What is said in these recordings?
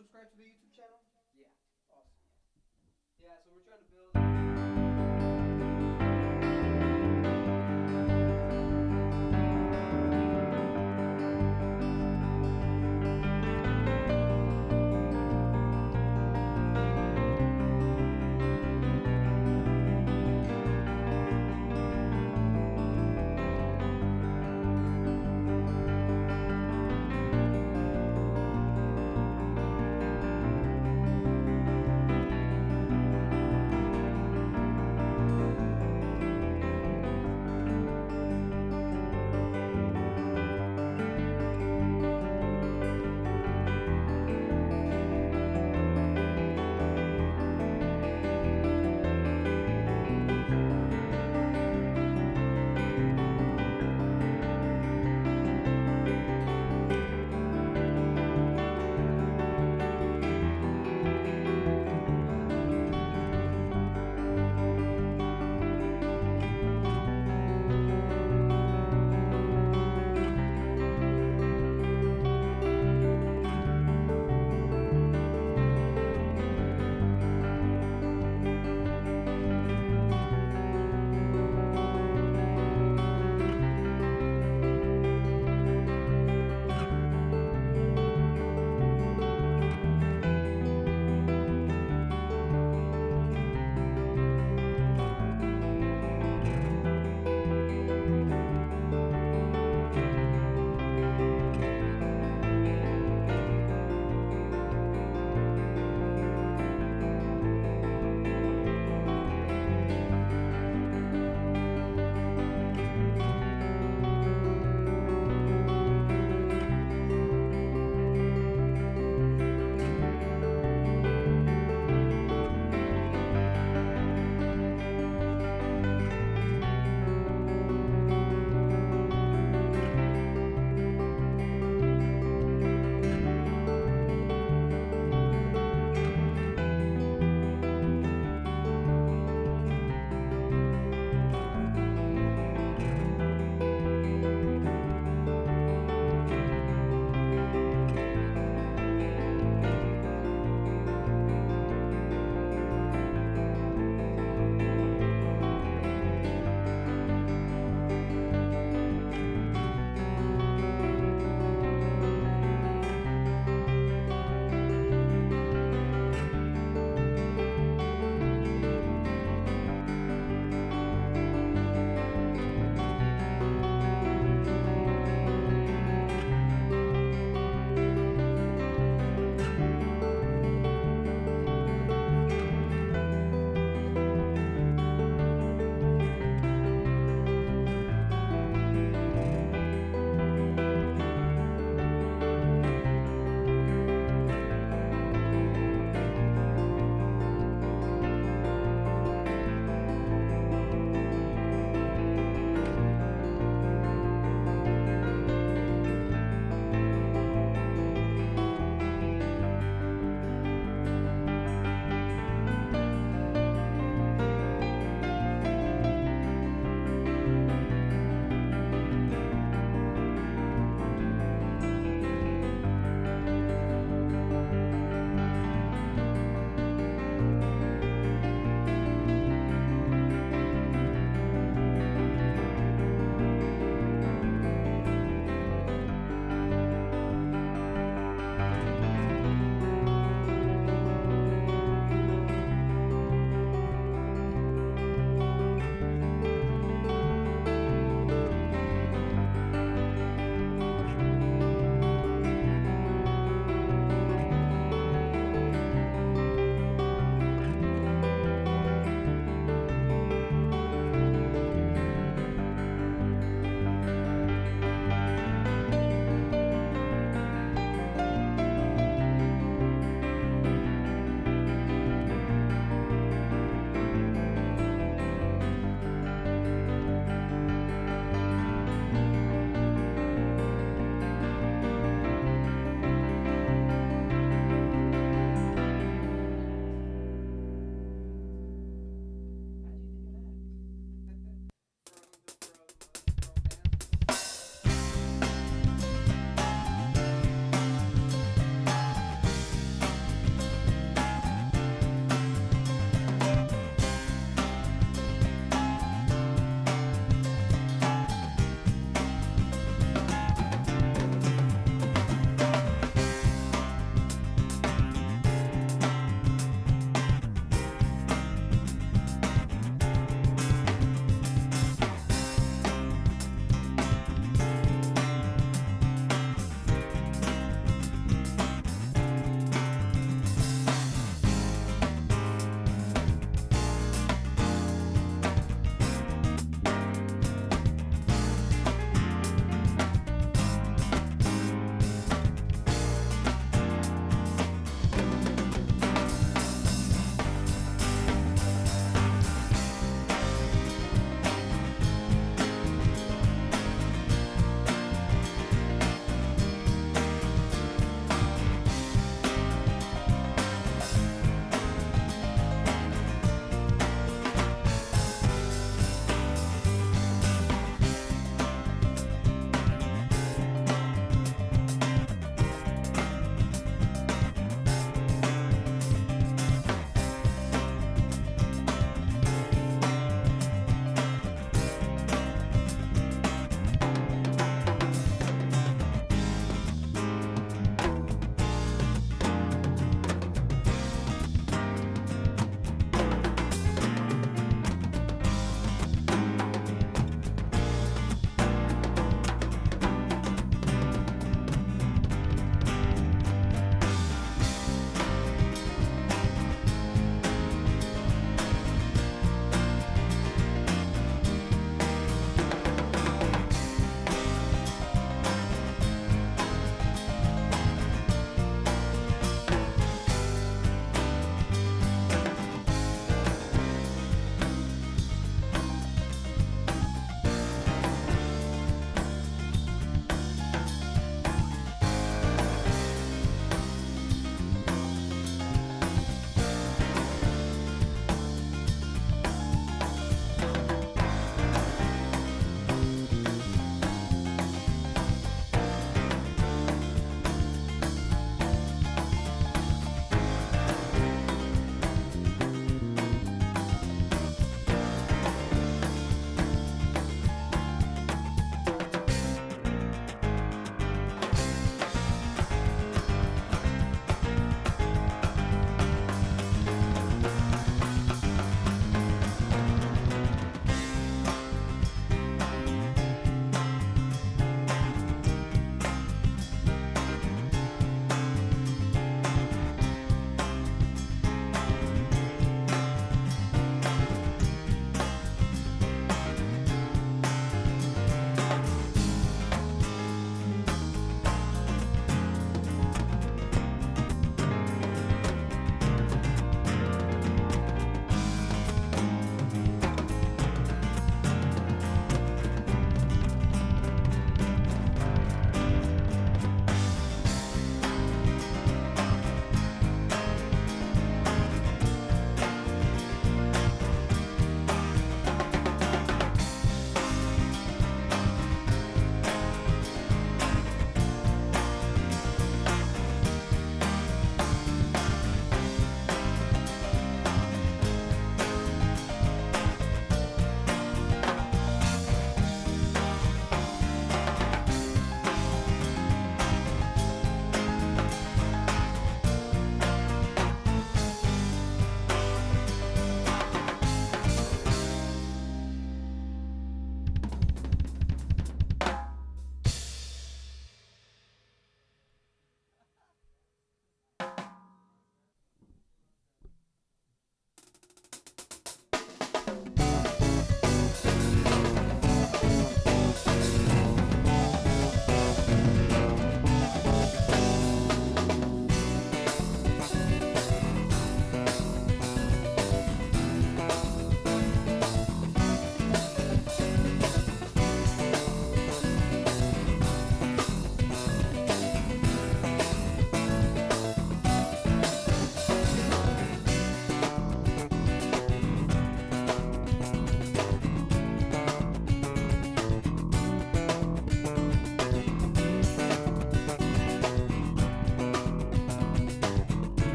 subscribe to the YouTube channel? Yeah. Awesome. Yeah, so we're trying to build.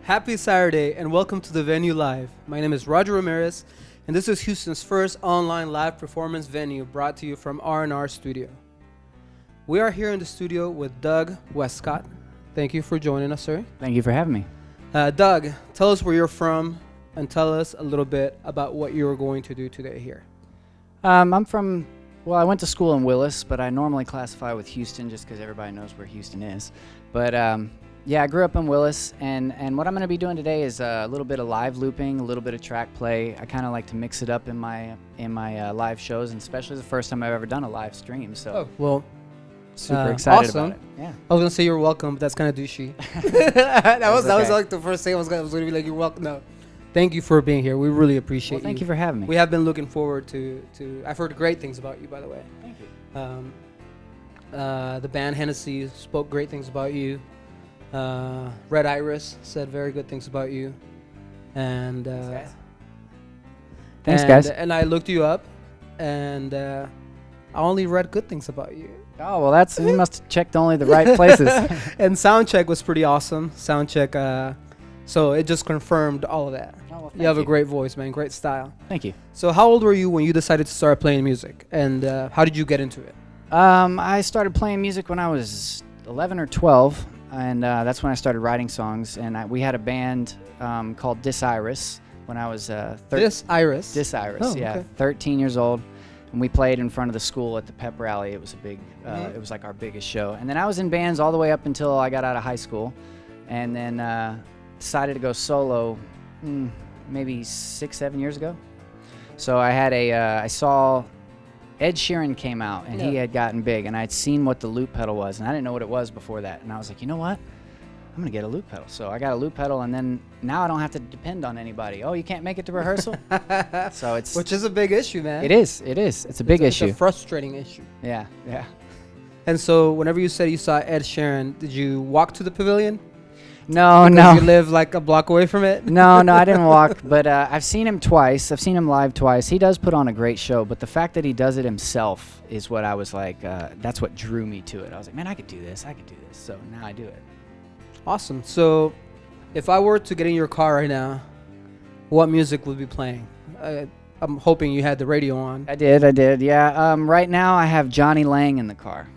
Happy Saturday and welcome to the venue live. My name is Roger Ramirez and this is Houston's first online live performance venue brought to you from R&R Studio. We are here in the studio with Doug Westcott. Thank you for joining us, sir. Thank you for having me. Doug, tell us where you're from and tell us a little bit about what you're going to do today here. I went to school in Willis, but I normally classify with Houston just because everybody knows where Houston is. But I grew up in Willis, and what I'm going to be doing today is a little bit of live looping, a little bit of track play. I kind of like to mix it up in my live shows, and especially the first time I've ever done a live stream. So, super excited awesome. about it. Yeah. I was gonna say you're welcome, but that's kind of douchey. that was like the first thing I was gonna be like, you're welcome. No, thank you for being here. We really appreciate Well, thank you for having me. We have been looking forward to. I've heard great things about you, by the way. Thank you. The band Hennessy spoke great things about you. Red Iris said very good things about you, and Thanks, guys. And I looked you up, and I only read good things about you. Oh, well, you must have checked only the right places. And Soundcheck was pretty awesome. Soundcheck, so it just confirmed all of that. Oh, well, you have a great voice, man. Great style. Thank you. So how old were you when you decided to start playing music, and how did you get into it? I started playing music when I was 11 or 12, and that's when I started writing songs. And we had a band called Iris when I was 13. Iris? Iris, oh, yeah, okay. 13 years old. And we played in front of the school at the pep rally. It was a big, it was like our biggest show. And then I was in bands all the way up until I got out of high school, and then decided to go solo maybe 6-7 years ago. So I had I saw Ed Sheeran came out, and he had gotten big, and I'd seen what the loop pedal was, and I didn't know what it was before that. And I was like, you know what? I'm gonna get a loop pedal. So I got a loop pedal, and then now I don't have to depend on anybody. Oh, you can't make it to rehearsal? So which is a big issue, man. It is. It's a big issue. It's a frustrating issue. Yeah. And so whenever you said you saw Ed Sheeran, did you walk to the pavilion? No. You live like a block away from it? No, I didn't walk, but I've seen him twice. I've seen him live twice. He does put on a great show, but the fact that he does it himself is what I was like, that's what drew me to it. I was like, man, I could do this. So now I do it. Awesome. So if I were to get in your car right now, what music would be playing? I'm hoping you had the radio on. I did, yeah. Right now I have Johnny Lang in the car.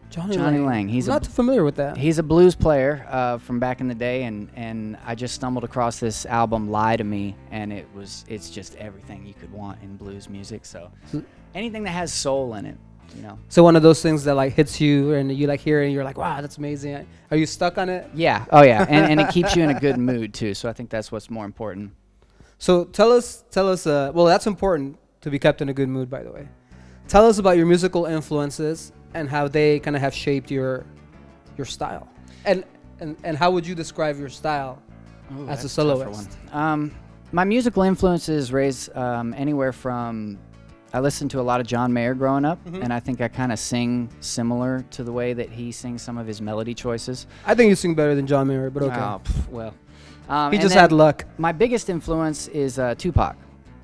Johnny Lang. I'm not too familiar with that. He's a blues player from back in the day, and I just stumbled across this album, Lie to Me, and it's just everything you could want in blues music. So anything that has soul in it, you know. So one of those things that like hits you and you like hear it and you're like, wow, that's amazing. Are you stuck on it? Yeah. Oh yeah. and it keeps you in a good mood too. So I think that's what's more important. So tell us. Well, that's important to be kept in a good mood, by the way. Tell us about your musical influences and how they kind of have shaped your style. And how would you describe your style as a soloist? My musical influences range anywhere from, I listened to a lot of John Mayer growing up, and I think I kind of sing similar to the way that he sings some of his melody choices. I think you sing better than John Mayer, but okay. Oh, well. He just had luck. My biggest influence is Tupac.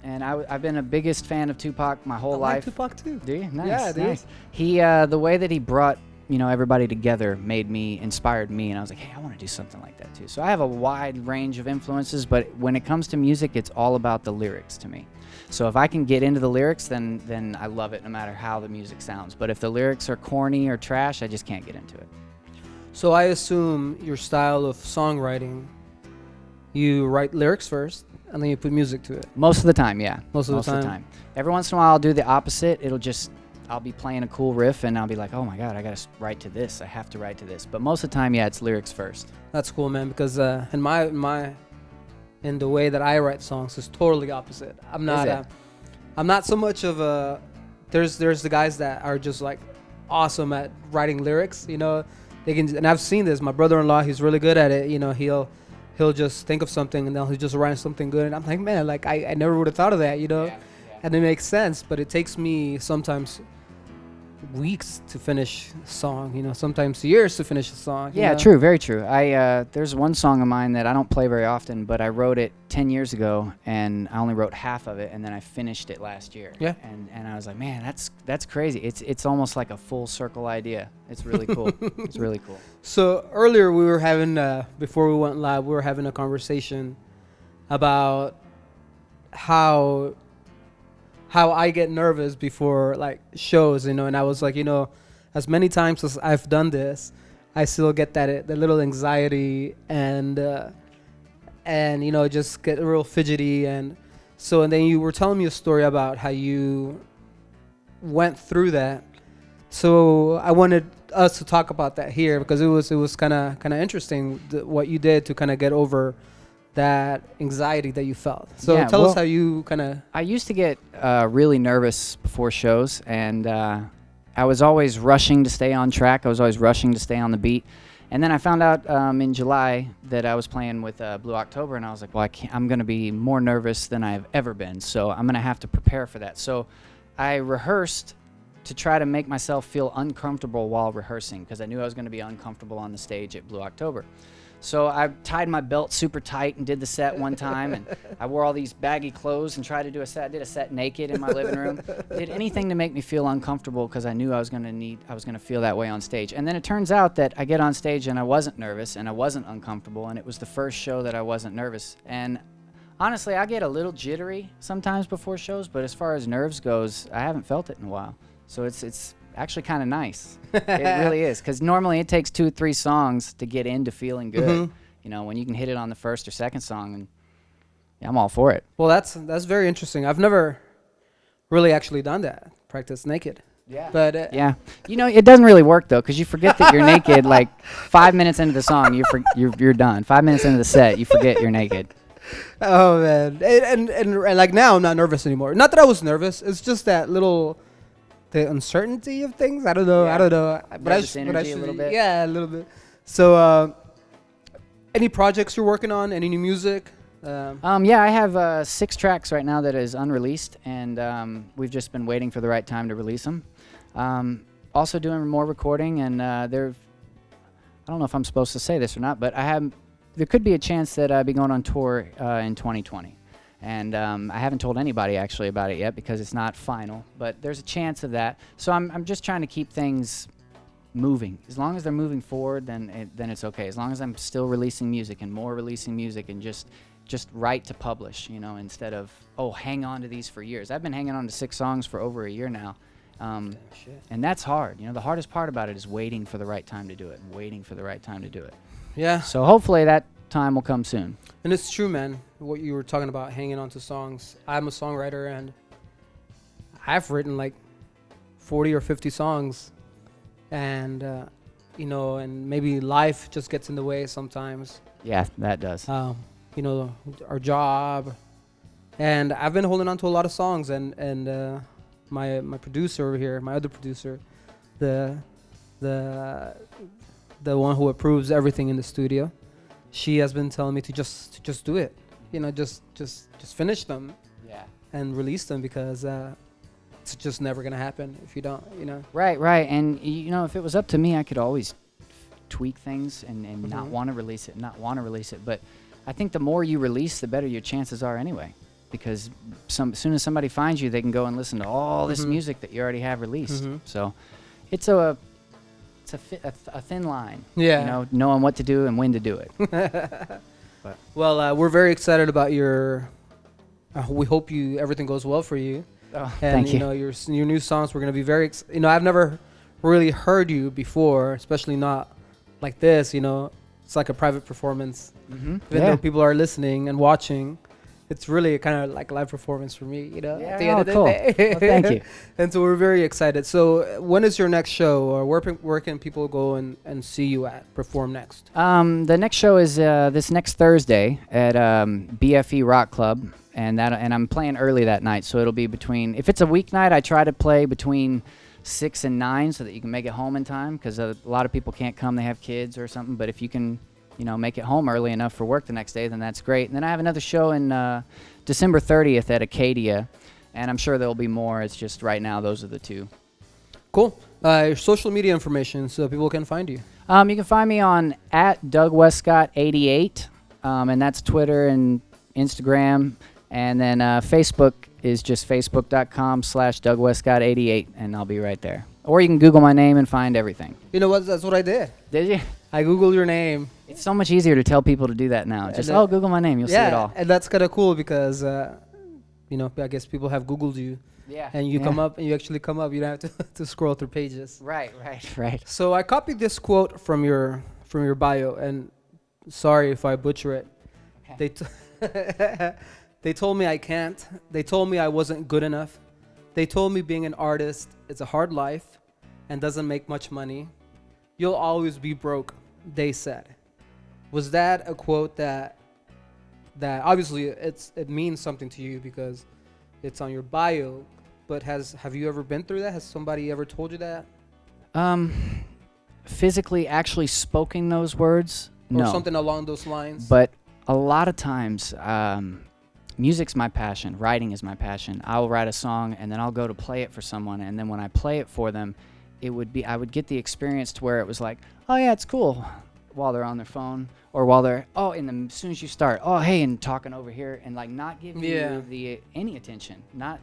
And I've been a biggest fan of Tupac my whole life. I like Tupac too. Do you? Nice. Yeah, dude. Nice. He, the way that he brought, everybody together inspired me, and I was like, hey, I want to do something like that too. So I have a wide range of influences, but when it comes to music, it's all about the lyrics to me. So if I can get into the lyrics, then I love it no matter how the music sounds. But if the lyrics are corny or trash, I just can't get into it. So I assume your style of songwriting, you write lyrics first, and then you put music to it. Most of the time, yeah. Most of the time. Every once in a while, I'll do the opposite. I'll be playing a cool riff, and I'll be like, oh my God, I got to write to this. I have to write to this. But most of the time, yeah, it's lyrics first. That's cool, man, because in the way that I write songs is totally opposite. I'm not so much of a, there's the guys that are just like awesome at writing lyrics, they can, and I've seen this. My brother-in-law, he's really good at it. He'll just think of something and then he'll just write something good. And I'm like, man, like I never would have thought of that, Yeah. And it makes sense, but it takes me sometimes weeks to finish a song, sometimes years to finish a song. Yeah, true, very true. There's one song of mine that I don't play very often, but I wrote it 10 years ago, and I only wrote half of it, and then I finished it last year. Yeah. And I was like, man, that's crazy. It's almost like a full circle idea. It's really cool. It's really cool. So earlier we were having, before we went live, we were having a conversation about how I get nervous before like shows, and I was like, as many times as I've done this, I still get that little anxiety and just get real fidgety. And then you were telling me a story about how you went through that. So I wanted us to talk about that here because it was kind of interesting what you did to kind of get over that anxiety that you felt. So yeah, tell us how you kind of... I used to get really nervous before shows, and I was always rushing to stay on track. I was always rushing to stay on the beat. And then I found out in July that I was playing with Blue October, and I was like, well, I'm going to be more nervous than I've ever been, so I'm going to have to prepare for that. So I rehearsed to try to make myself feel uncomfortable while rehearsing, because I knew I was going to be uncomfortable on the stage at Blue October. So I tied my belt super tight and did the set one time, and I wore all these baggy clothes and tried to do a set. I did a set naked in my living room. Did anything to make me feel uncomfortable because I knew I was going to feel that way on stage. And then it turns out that I get on stage and I wasn't nervous and I wasn't uncomfortable, and it was the first show that I wasn't nervous. And honestly, I get a little jittery sometimes before shows, but as far as nerves goes, I haven't felt it in a while. So it's actually kind of nice. It really is, because normally it takes 2 or 3 songs to get into feeling good. Mm-hmm. When you can hit it on the first or second song, and yeah, I'm all for it. Well, that's very interesting. I've never really actually done that, practice naked. Yeah. But yeah, it doesn't really work though, because you forget that you're naked. Like 5 minutes into the song, you're done. 5 minutes into the set, you forget you're naked. Oh man, and like now I'm not nervous anymore. Not that I was nervous. It's just that little. The uncertainty of things. I don't know. But I should a little bit. Yeah, a little bit. So, any projects you're working on? Any new music? Yeah, I have 6 tracks right now that is unreleased, and we've just been waiting for the right time to release them. Also doing more recording, and I don't know if I'm supposed to say this or not, but there could be a chance that I'll be going on tour in 2020. And I haven't told anybody actually about it yet because it's not final, but there's a chance of that. So I'm just trying to keep things moving. As long as they're moving forward, then it's okay. As long as I'm still releasing music and more releasing music and just write to publish, instead of hang on to these for years. I've been hanging on to 6 songs for over a year now, and that's hard. The hardest part about it is waiting for the right time to do it and waiting for the right time to do it. Yeah. So hopefully that time will come soon. And it's true, man, what you were talking about, hanging on to songs. I'm a songwriter, and I've written like 40 or 50 songs, and and maybe life just gets in the way sometimes. Yeah, that does. Our job, and I've been holding on to a lot of songs, and my producer over here, my other producer, the one who approves everything in the studio, she has been telling me to just do it, just finish them, and release them, because it's just never gonna happen if you don't, Right, and if it was up to me, I could always tweak things and not want to release it, but I think the more you release, the better your chances are anyway, because as soon as somebody finds you, they can go and listen to all this music that you already have released. So it's a thin line, knowing what to do and when to do it. But. Well, we're very excited about your. We hope everything goes well for you. Oh, and thank you. Your new songs. We're gonna be very. I've never really heard you before, especially not like this. It's like a private performance. Even though people are listening and watching, it's really kind of like a live performance for me, at the end of the day. Well, thank you. And so we're very excited. So when is your next show, or where can people go and see you perform next? The next show is this next Thursday at BFE Rock Club, and I'm playing early that night, so it'll be if it's a weeknight, I try to play between 6 and 9 so that you can make it home in time, because a lot of people can't come, they have kids or something, but if you can make it home early enough for work the next day, then that's great. And then I have another show in December 30th at Acadia, and I'm sure there'll be more. It's just right now those are the 2. Cool. Your social media information so people can find you. You can find me on @DougWestcott88, and that's Twitter and Instagram. And then Facebook is just facebook.com/DougWestcott88, and I'll be right there. Or you can Google my name and find everything. You know what? That's what I did. Did you? I Googled your name. It's so much easier to tell people to do that now. Just, Google my name. You'll see it all. And that's kind of cool because, you know, I guess people have Googled you. Yeah. And you come up, and you actually come up. You don't have to scroll through pages. Right. So I copied this quote from your bio, and sorry if I butcher it. They they told me I can't. They told me I wasn't good enough. They told me being an artist is a hard life and doesn't make much money. You'll always be broke, they said. Was that a quote that obviously it means something to you because it's on your bio, but have you ever been through that? Has somebody ever told you that? Physically actually spoken those words? Or no. something along those lines? But a lot of times, music's my passion. Writing is my passion. I'll write a song and then I'll go to play it for someone, and then when I play it for them, I would get the experience to where it was like, oh yeah, it's cool, while they're on their phone, or while they're as soon as you start, oh hey, and talking over here, and like not giving you any attention, not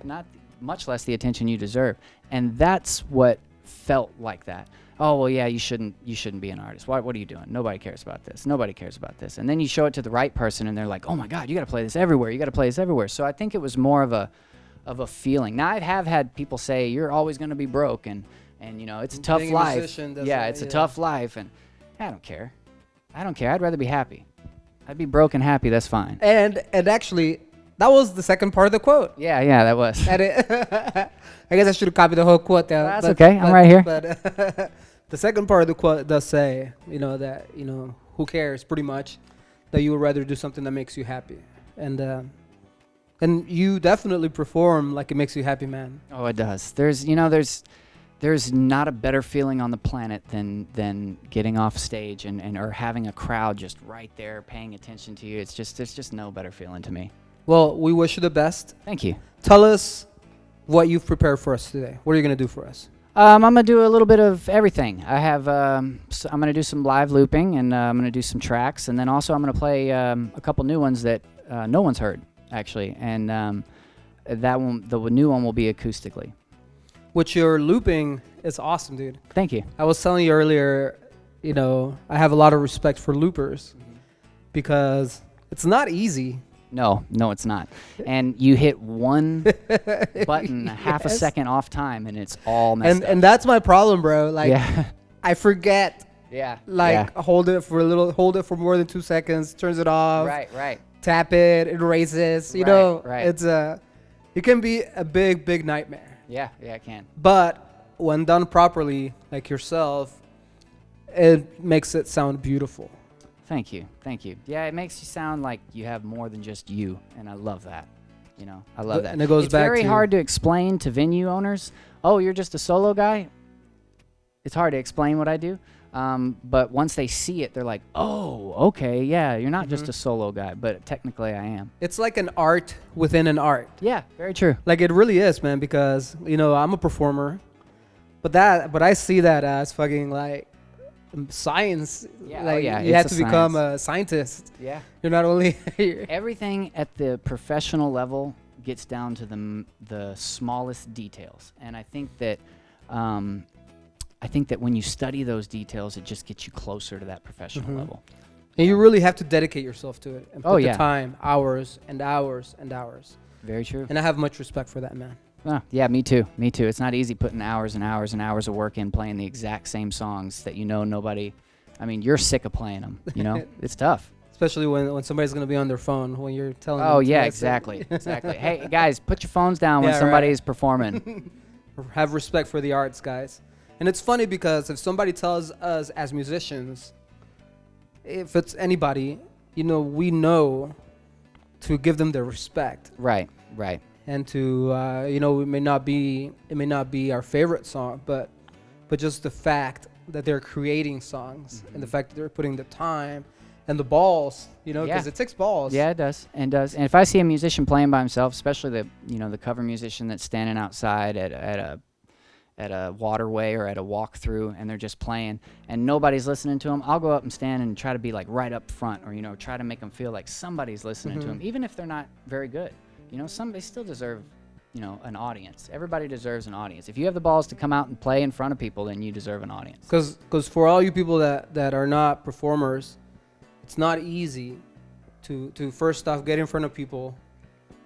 much less the attention you deserve, and that's what felt like that. Oh well, yeah, you shouldn't be an artist. What are you doing? Nobody cares about this. Nobody cares about this. And then you show it to the right person, and they're like, oh my God, you got to play this everywhere. You got to play this everywhere. So I think it was more of a feeling. Now I have had people say you're always going to be broke, and you know it's a tough life. It's a tough life, and I don't care. I'd rather be happy. I'd be broke and happy. That's fine. And actually, that was the second part of the quote. Yeah, that was. I guess I should have copied the whole quote there. That's okay. I'm right here. But the second part of the quote does say, you know, that, you know, who cares, pretty much, that you would rather do something that makes you happy. And you definitely perform like it makes you happy, man. Oh, it does. There's not a better feeling on the planet than getting off stage and or having a crowd just right there paying attention to you. There's just no better feeling to me. Well, we wish you the best. Thank you. Tell us what you've prepared for us today. What are you going to do for us? I'm going to do a little bit of everything. I have, I'm going to do some live looping, and I'm going to do some tracks, and then also I'm going to play a couple new ones that no one's heard, actually, and the new one will be acoustically. What you're looping is awesome, dude. Thank you. I was telling you earlier, you know, I have a lot of respect for loopers because it's not easy. No, it's not. And you hit one button half a second off time, and it's all messed up. And that's my problem, bro. Like, I forget. Yeah. Like, hold it for more than 2 seconds, turns it off. Right. Tap it, it erases. You know, it's it can be a big nightmare. Yeah, it can. But when done properly, like yourself, it makes it sound beautiful. Thank you. Yeah, it makes you sound like you have more than just you, and I love that. You know, I love that. And it goes back to... It's very hard to explain to venue owners, oh, you're just a solo guy? It's hard to explain what I do. But once they see it, they're like, oh, okay, yeah, you're not just a solo guy, but technically I am. It's like an art within an art. Yeah, very true. Like, it really is, man, because, you know, I'm a performer, but I see that as fucking, like, science. Yeah, like, you have to become a scientist. Yeah. You're not only... Everything at the professional level gets down to the smallest details. And I think that when you study those details, it just gets you closer to that professional level. And you really have to dedicate yourself to it and put the yeah. time, hours and hours and hours. Very true. And I have much respect for that, man. Yeah, me too. It's not easy putting hours and hours and hours of work in playing the exact same songs that you know nobody... I mean, you're sick of playing them, you know? It's tough. Especially when somebody's going to be on their phone when you're telling them. Oh, yeah, exactly. Hey, guys, put your phones down when somebody is performing. Have respect for the arts, guys. And it's funny because if somebody tells us as musicians, if it's anybody, you know, we know to give them their respect. Right. And to, you know, it may not be our favorite song, but just the fact that they're creating songs and the fact that they're putting the time and the balls, you know, because it takes balls. Yeah, it does. And if I see a musician playing by himself, especially the cover musician that's standing outside at at a waterway or at a walkthrough, and they're just playing, and nobody's listening to them, I'll go up and stand and try to be like right up front, or try to make them feel like somebody's listening to them, even if they're not very good. They still deserve an audience. Everybody deserves an audience. If you have the balls to come out and play in front of people, then you deserve an audience. Because for all you people that are not performers, it's not easy to first off get in front of people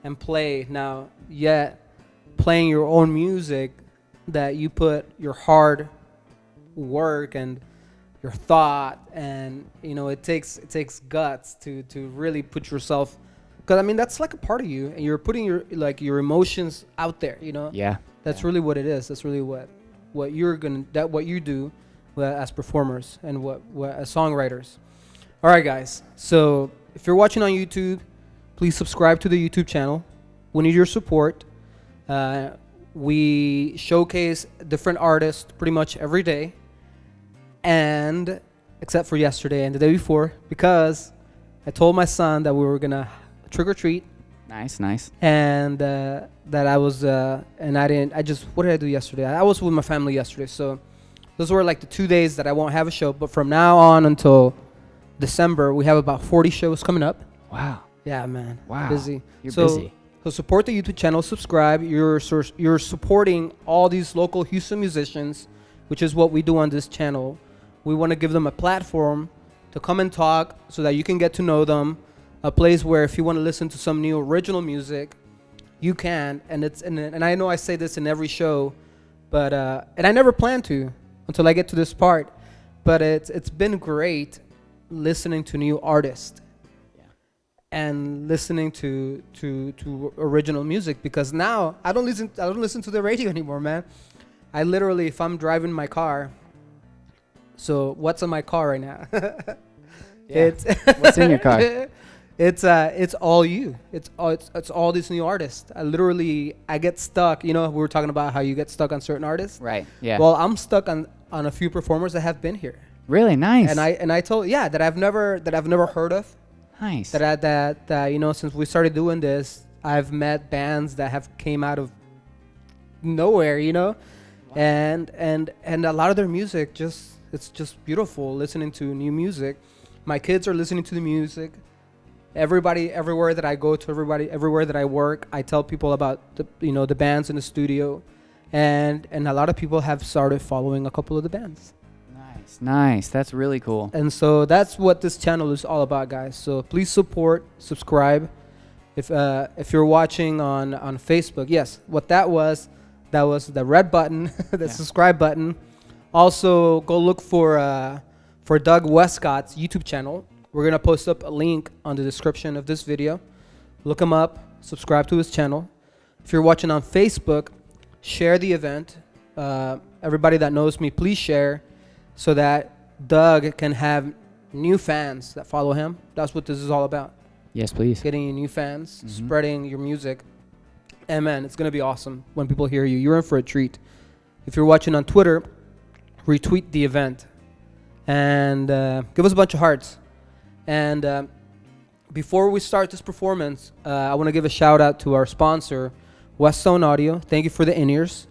and play. Now, yet playing your own music that you put your hard work and your thought, and it takes guts to really put yourself. Because that's like a part of you, and you're putting your emotions out there. Yeah. That's really what it is. That's really what you do as performers and what as songwriters. All right, guys. So if you're watching on YouTube, please subscribe to the YouTube channel. We need your support. We showcase different artists pretty much every day, and except for yesterday and the day before, because I told my son that we were gonna trick or treat. Nice. And that I was and I didn't. What did I do yesterday? I was with my family yesterday, so those were like the 2 days that I won't have a show. But from now on until December, we have about 40 shows coming up. Wow. Yeah, man. Wow. Busy. You're busy. So support the YouTube channel. Subscribe. You're supporting all these local Houston musicians, which is what we do on this channel. We want to give them a platform to come and talk, so that you can get to know them. A place where if you want to listen to some new original music, you can. And I know I say this in every show, but and I never plan to until I get to this part. But it's been great listening to new artists, and listening to original music, because now I don't listen to the radio anymore, man. I literally, if I'm driving my car, so what's in my car right now? What's in your car? It's all you. It's all these new artists. I get stuck. We were talking about how you get stuck on certain artists. Right. Yeah. Well, I'm stuck on a few performers that have been here. Really nice. And I told that I've never heard of. Nice. That since we started doing this, I've met bands that have came out of nowhere. Wow. And a lot of their music it's just beautiful. Listening to new music, my kids are listening to the music. Everybody, everywhere that I go to, everywhere that I work, I tell people about the bands in the studio, and a lot of people have started following a couple of the bands. Nice. That's really cool. And so that's what this channel is all about, guys. So please subscribe. If you're watching on Facebook, yes, what that was the red button, the subscribe button. Also, go look for Doug Westcott's YouTube channel. We're going to post up a link on the description of this video. Look him up. Subscribe to his channel. If you're watching on Facebook, share the event. Everybody that knows me, please share, so that Doug can have new fans that follow him. That's what this is all about. Yes, please. Getting you new fans, spreading your music. And man, it's going to be awesome when people hear you. You're in for a treat. If you're watching on Twitter, retweet the event. And give us a bunch of hearts. And before we start this performance, I want to give a shout out to our sponsor, Westcott Audio. Thank you for the in-ears.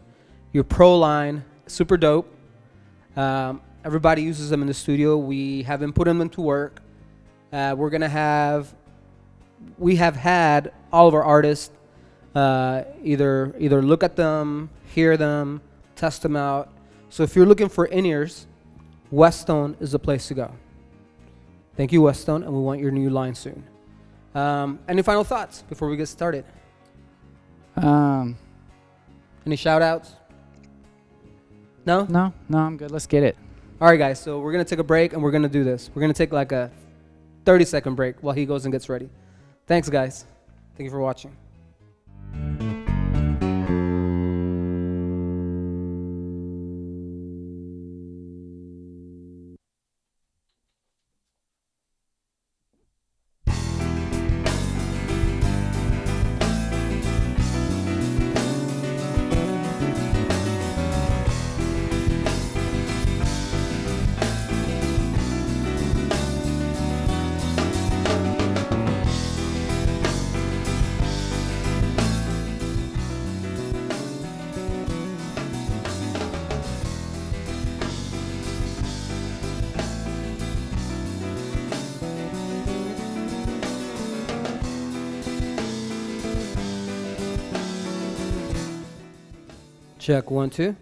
Your Pro line, super dope. Everybody uses them in the studio. We haven't put them into work. We have had all of our artists either look at them, hear them, test them out. So if you're looking for in-ears, Westcott is the place to go. Thank you, Westcott, and we want your new line soon. Any final thoughts before we get started? Any shout-outs? No, I'm good. Let's get it. All right, guys, so we're going to take a break, and we're going to do this. We're going to take like a 30-second break while he goes and gets ready. Thanks, guys. Thank you for watching. Check 1, 2.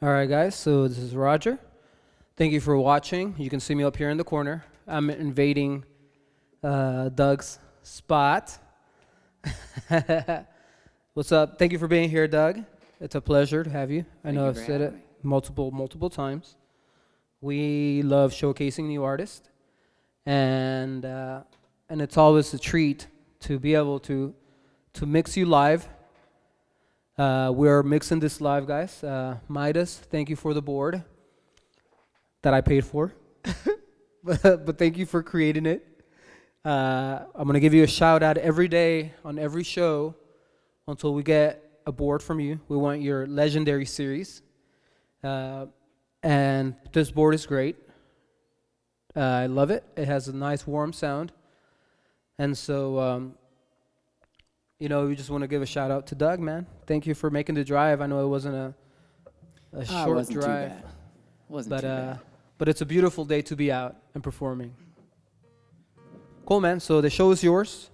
All right, guys. So this is Roger. Thank you for watching. You can see me up here in the corner. I'm invading Doug's spot. What's up? Thank you for being here, Doug. It's a pleasure to have you. I know I've said it multiple times. We love showcasing new artists, and it's always a treat to be able to mix you live. We're mixing this live, guys. Midas, thank you for the board that I paid for, but thank you for creating it. I'm gonna give you a shout out every day on every show until we get a board from you. We want your legendary series, and this board is great. I love it. It has a nice warm sound, and so we just want to give a shout out to Doug, man. Thank you for making the drive. I know it wasn't a short drive, Wasn't too bad. But it's a beautiful day to be out and performing. Cool, man. So the show is yours.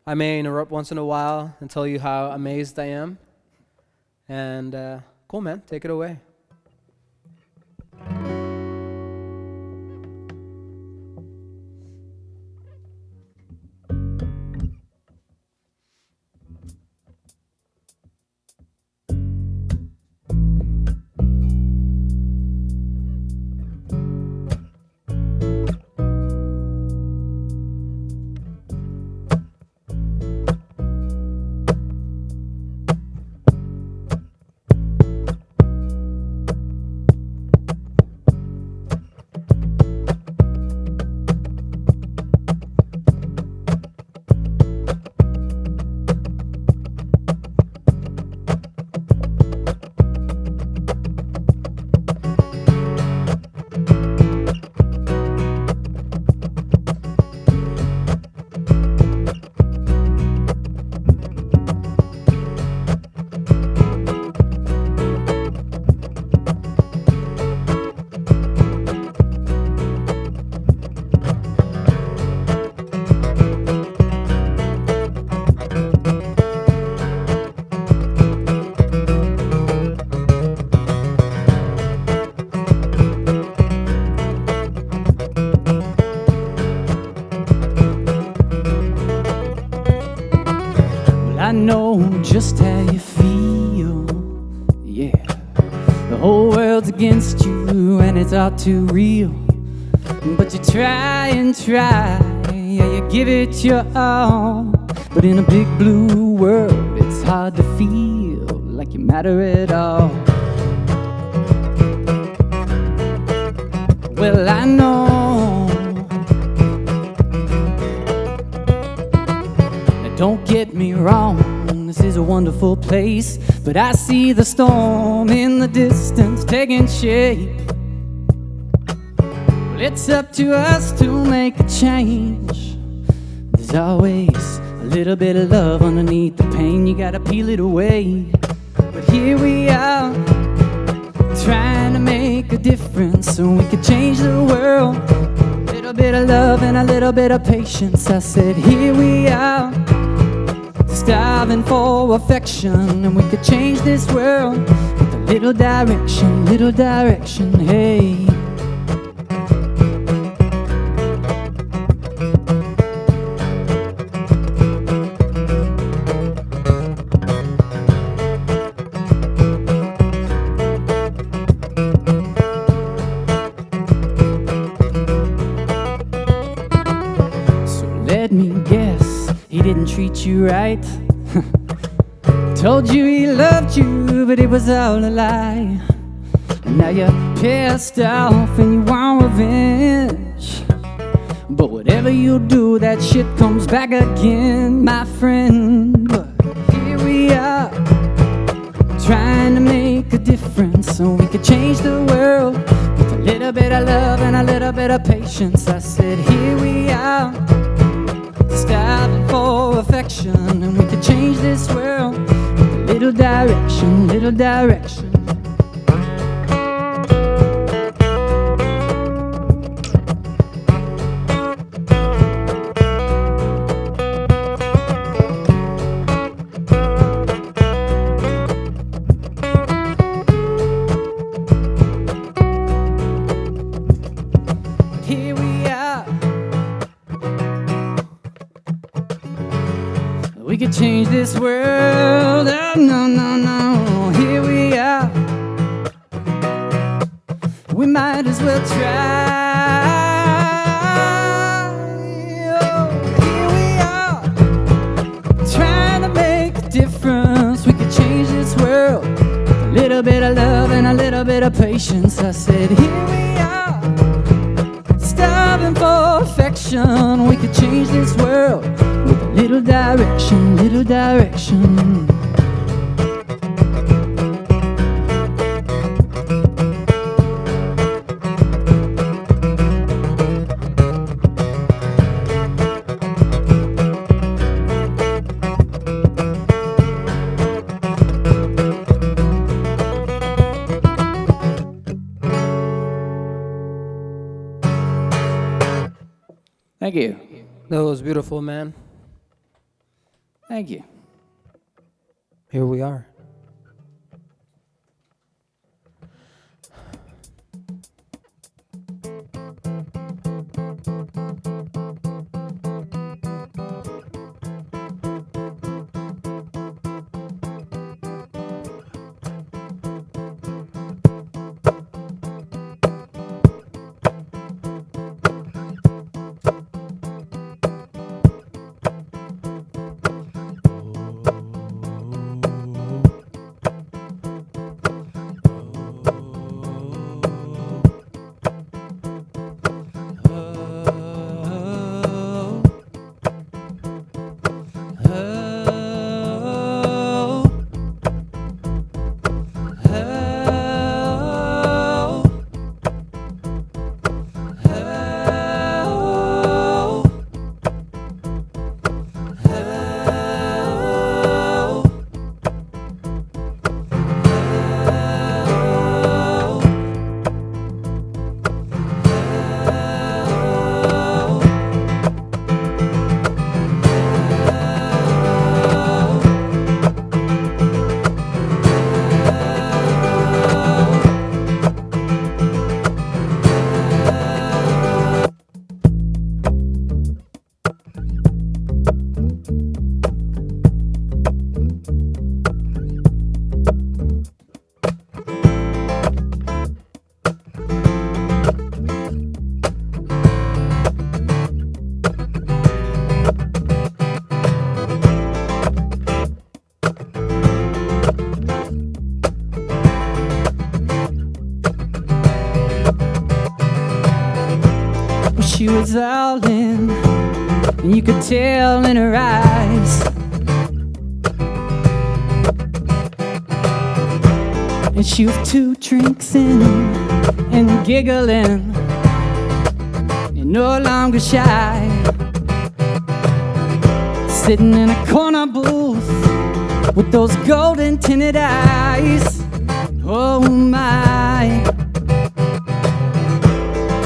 I may interrupt once in a while and tell you how amazed I am. And cool, man. Take it away. I know just how you feel, yeah. The whole world's against you and it's all too real. But you try and try, yeah, you give it your all. But in a big blue world, it's hard to feel like you matter at all. Well, I know. Now, don't get me wrong, this is a wonderful place, but I see the storm in the distance taking shape. Well, it's up to us to make a change. There's always a little bit of love underneath the pain, you gotta peel it away. But here we are, trying to make a difference so we could change the world. A little bit of love and a little bit of patience. I said, here we are, starving for affection, and we could change this world with a little direction, hey. Let me guess, he didn't treat you right. Told you he loved you, but it was all a lie. And now you're pissed off and you want revenge. But whatever you do, that shit comes back again, my friend. But here we are, trying to make a difference so we could change the world with a little bit of love and a little bit of patience. I said, here we are, starving for affection, and we could change this world with a little direction. this world. Oh, no, no, no, here we are. We might as well try. Oh, here we are, trying to make a difference. We could change this world. A little bit of love and a little bit of patience. I said, here we are, starving for affection. We could change this world with a little direction, little direction. Thank you. That was beautiful, man. Thank you. Here we are. She was all in, and you could tell in her eyes. And she was 2 drinks in and giggling, and no longer shy. Sitting in a corner booth with those golden tinted eyes. Oh my,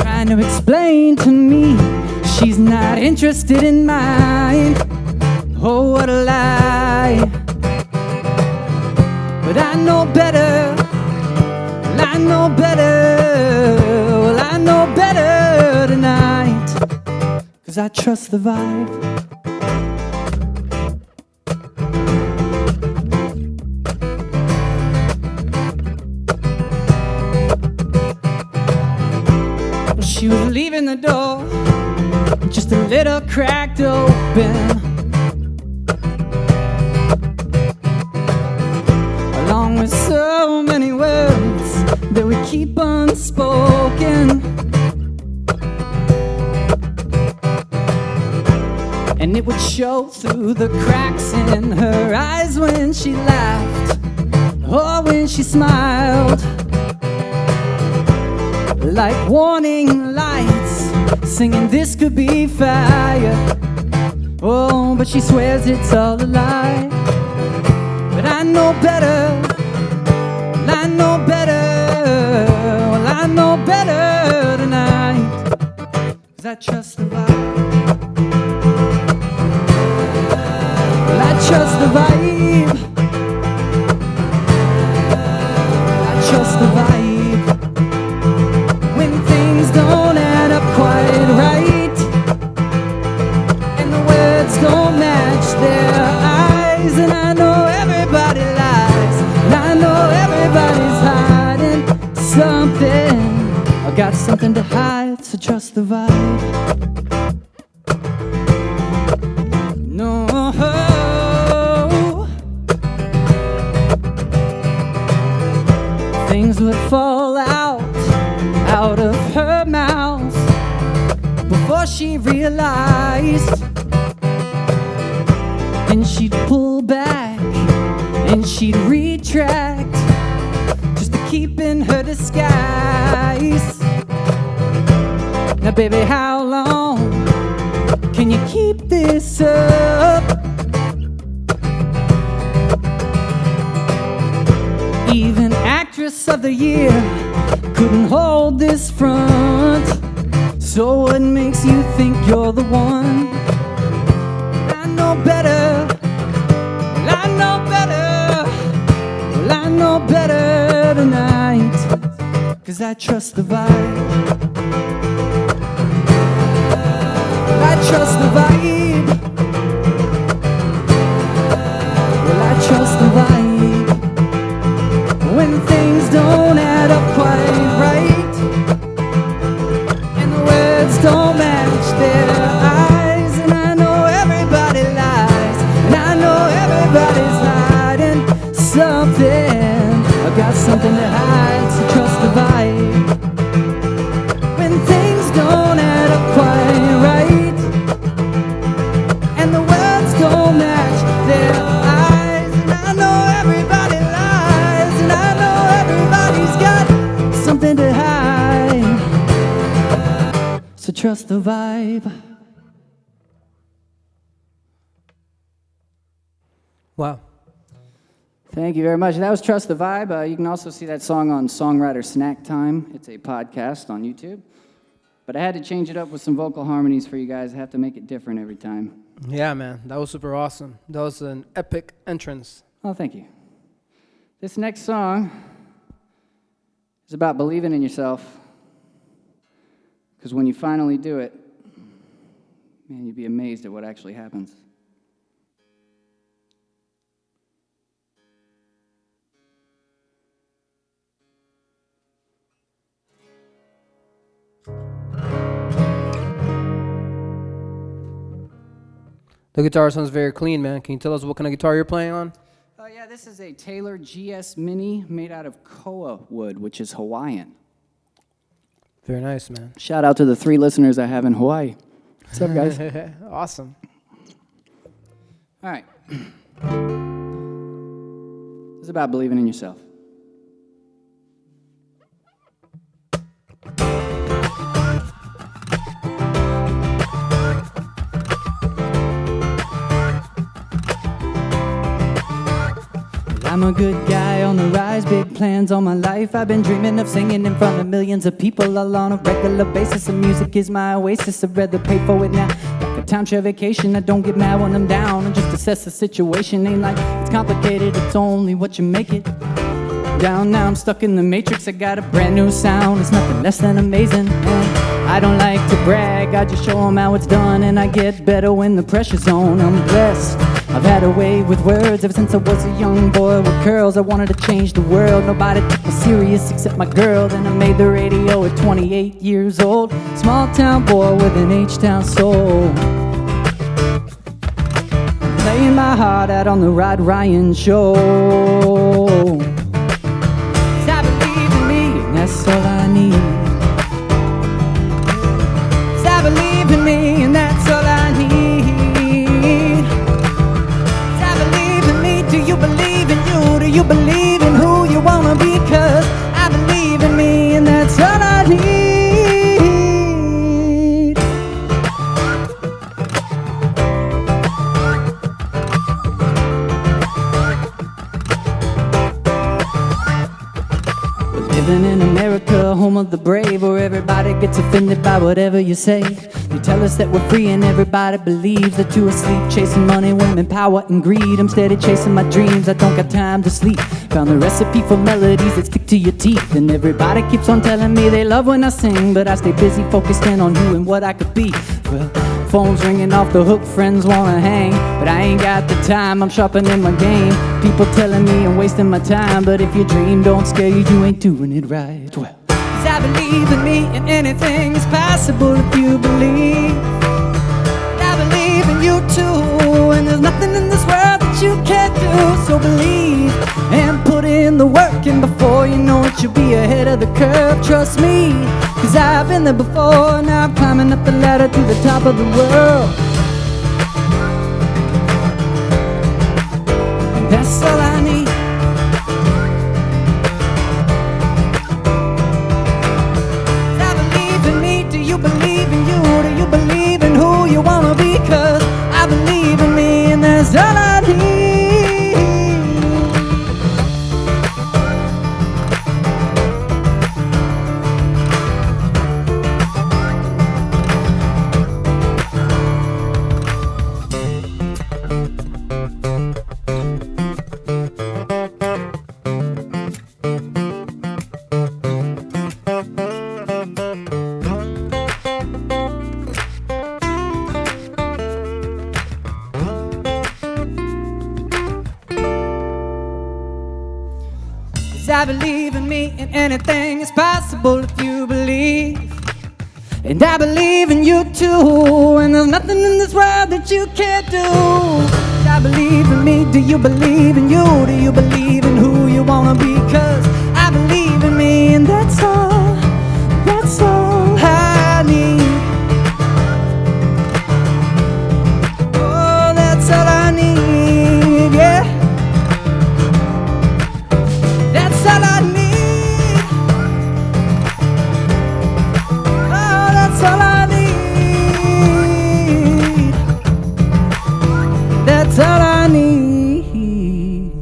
trying to explain to me she's not interested in mine. Oh, what a lie. But I know better. Well, I know better. Well, I know better tonight, 'cause I trust the vibe. She was leaving the door, just a little cracked open, along with so many words that we keep unspoken. And it would show through the cracks in her eyes when she laughed, or when she smiled. Like warning lights, singing this could be fire. Oh, but she swears it's all a lie. But I know better, well, I know better, well, I know better tonight, 'cause I trust the vibe. Well, I trust the vibe. I trust the vibe. Don't add up quite right, and the words don't match their eyes everybody lies, and I know everybody's hiding something. I got something to hide, so trust the vibe. No, things would fall out of her mouth before she realized, and she'd pull back and she'd retract just to keep in her disguise. Now baby, how long can you keep this up? Even Actress of the Year couldn't hold this front. So what makes you think you're the one? I know better, well, I know better, well, I know better tonight, 'cause I trust the vibe. I trust the vibe. Well, I trust the vibe. When things don't add up quite right, and the words don't match their eyes, and I know everybody lies, and I know everybody's hiding something. I got something to hide, so trust the vibe. When things don't add up quite right, and the words don't match their eyes, and I know everybody lies, and I know everybody's got something to hide, so trust the vibe. Wow. Thank you very much. That was Trust the Vibe. You can also see that song on Songwriter Snack Time. It's a podcast on YouTube. But I had to change it up with some vocal harmonies for you guys. I have to make it different every time. Yeah, man. That was super awesome. That was an epic entrance. Oh, thank you. This next song is about believing in yourself. Because when you finally do it, man, you'd be amazed at what actually happens. The guitar sounds very clean, man. Can you tell us what kind of guitar you're playing on? Oh, yeah, this is a Taylor GS Mini made out of koa wood, which is Hawaiian. Very nice, man. Shout out to the 3 listeners I have in Hawaii. What's up, guys? Awesome. All right. This is about believing in yourself. I'm a good guy on the rise, big plans all my life. I've been dreaming of singing in front of millions of people all on a regular basis. And music is my oasis, I'd rather pay for it now. Like a timeshare vacation, I don't get mad when I'm down. I just assess the situation, ain't like it's complicated, it's only what you make it. Down now, I'm stuck in the matrix, I got a brand new sound. It's nothing less than amazing. And I don't like to brag, I just show them how it's done. And I get better when the pressure's on. I'm blessed, I've had a way with words ever since I was a young boy with curls. I wanted to change the world, nobody took me serious except my girl. Then I made the radio at 28 years old. Small town boy with an H-town soul. Playing my heart out on the Rod Ryan show. 'Cause I believe in me, and that's all I need. 'Cause I believe in me, and that's all I need. Do you believe in you? Do you believe in who you wanna be? 'Cause I believe in me, and that's all I need. We're living in America, home of the brave, where everybody gets offended by whatever you say. They tell us that we're free and everybody believes that you're asleep chasing money, women, power, and greed. I'm steady chasing my dreams, I don't got time to sleep. Found the recipe for melodies that stick to your teeth. And everybody keeps on telling me they love when I sing, but I stay busy focused in on who and what I could be. Well, phone's ringing off the hook, friends wanna hang, but I ain't got the time, I'm sharpening my game. People telling me I'm wasting my time, but if your dream don't scare you, you ain't doing it right. Well, 'cause I believe in me, and anything is possible if you believe. I believe in you too, and there's nothing in this world that you can't do. So believe and put in the work, and before you know it, you'll be ahead of the curve. Trust me, 'cause I've been there before. Now I'm climbing up the ladder to the top of the world, and that's all I need. I believe in me. Do you believe in you? Do you believe in who you wanna be? 'Cause I believe in me, and that's all I need. I believe in me, and anything is possible if you believe. And I believe in you too, and there's nothing in this world that you can't do. I believe in me. Do you believe in you? Do you believe in who you wanna be? 'Cause I believe in me, and that's all I need. Oh, that's all I need, yeah. That's all I need. Oh, that's all I need. That's all I need.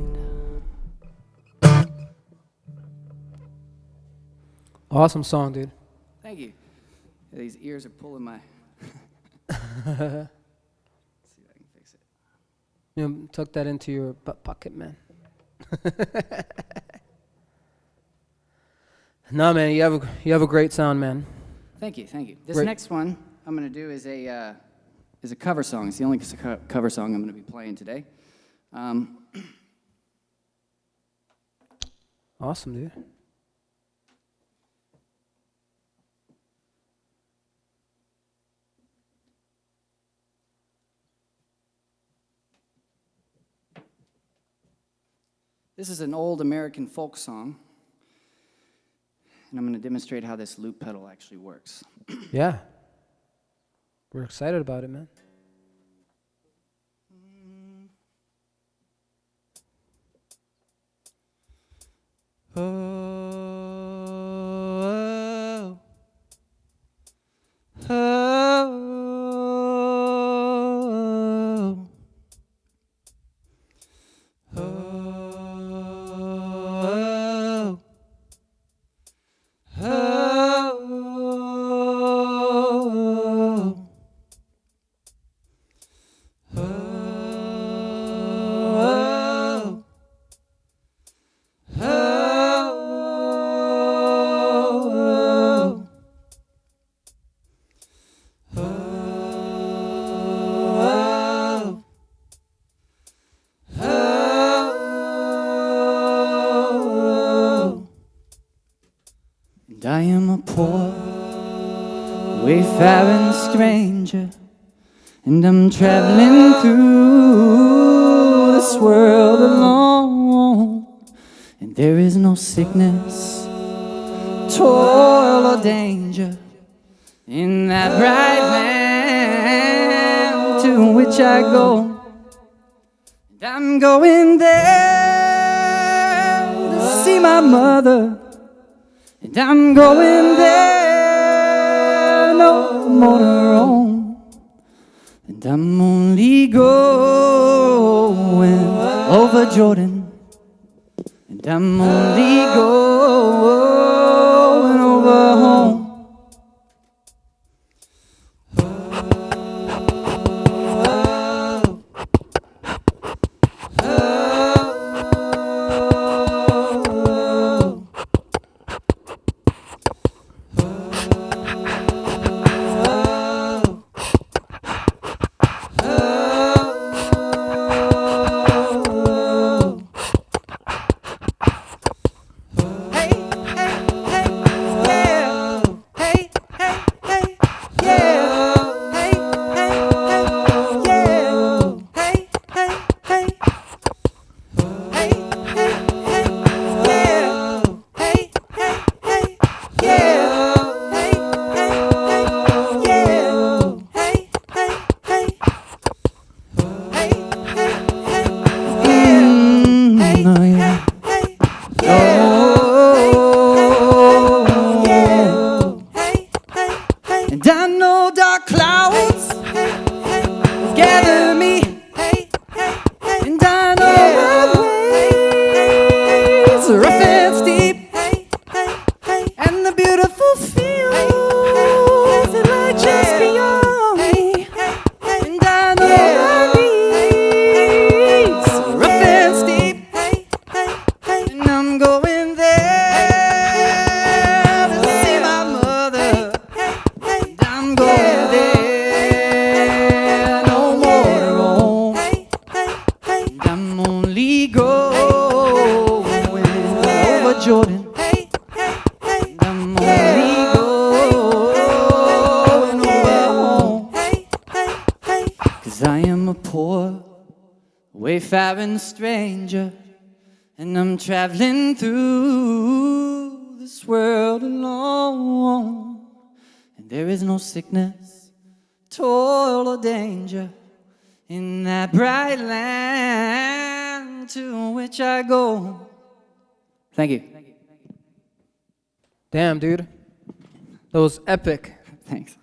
Awesome song, dude. Thank you. These ears are pulling my. Let's see if I can fix it. You know, tuck that into your butt pocket, man. No, man, you have a great sound, man. Thank you, thank you. This Great. next one I'm gonna do is a cover song. It's the only cover song I'm gonna be playing today. Awesome, dude. This is an old American folk song, and I'm gonna demonstrate how this loop pedal actually works. Yeah. We're excited about it, man. Oh, oh, oh, oh, And I am a poor, wayfaring stranger, and I'm traveling through this world alone. And there is no sickness, toil, or danger in that bright land to which I go. And I'm going there to see my mother. And I'm going there no more to roam. And I'm only going over Jordan. And I'm only going over home. And I know dark clouds gather me, and I know my ways are rough and steep, and the beautiful fields that lie just beyond me, and I know my knees are rough and steep, and I'm going there to see my mother, and I'm going there no more to roam, and I'm only going over Jordan. I'm only going over home, 'cause I am a poor, wayfaring stranger, and I'm traveling through this world alone. And there is no sickness, toil, or danger in that bright land to which I go. Thank you. Damn, dude. That was epic. Thanks.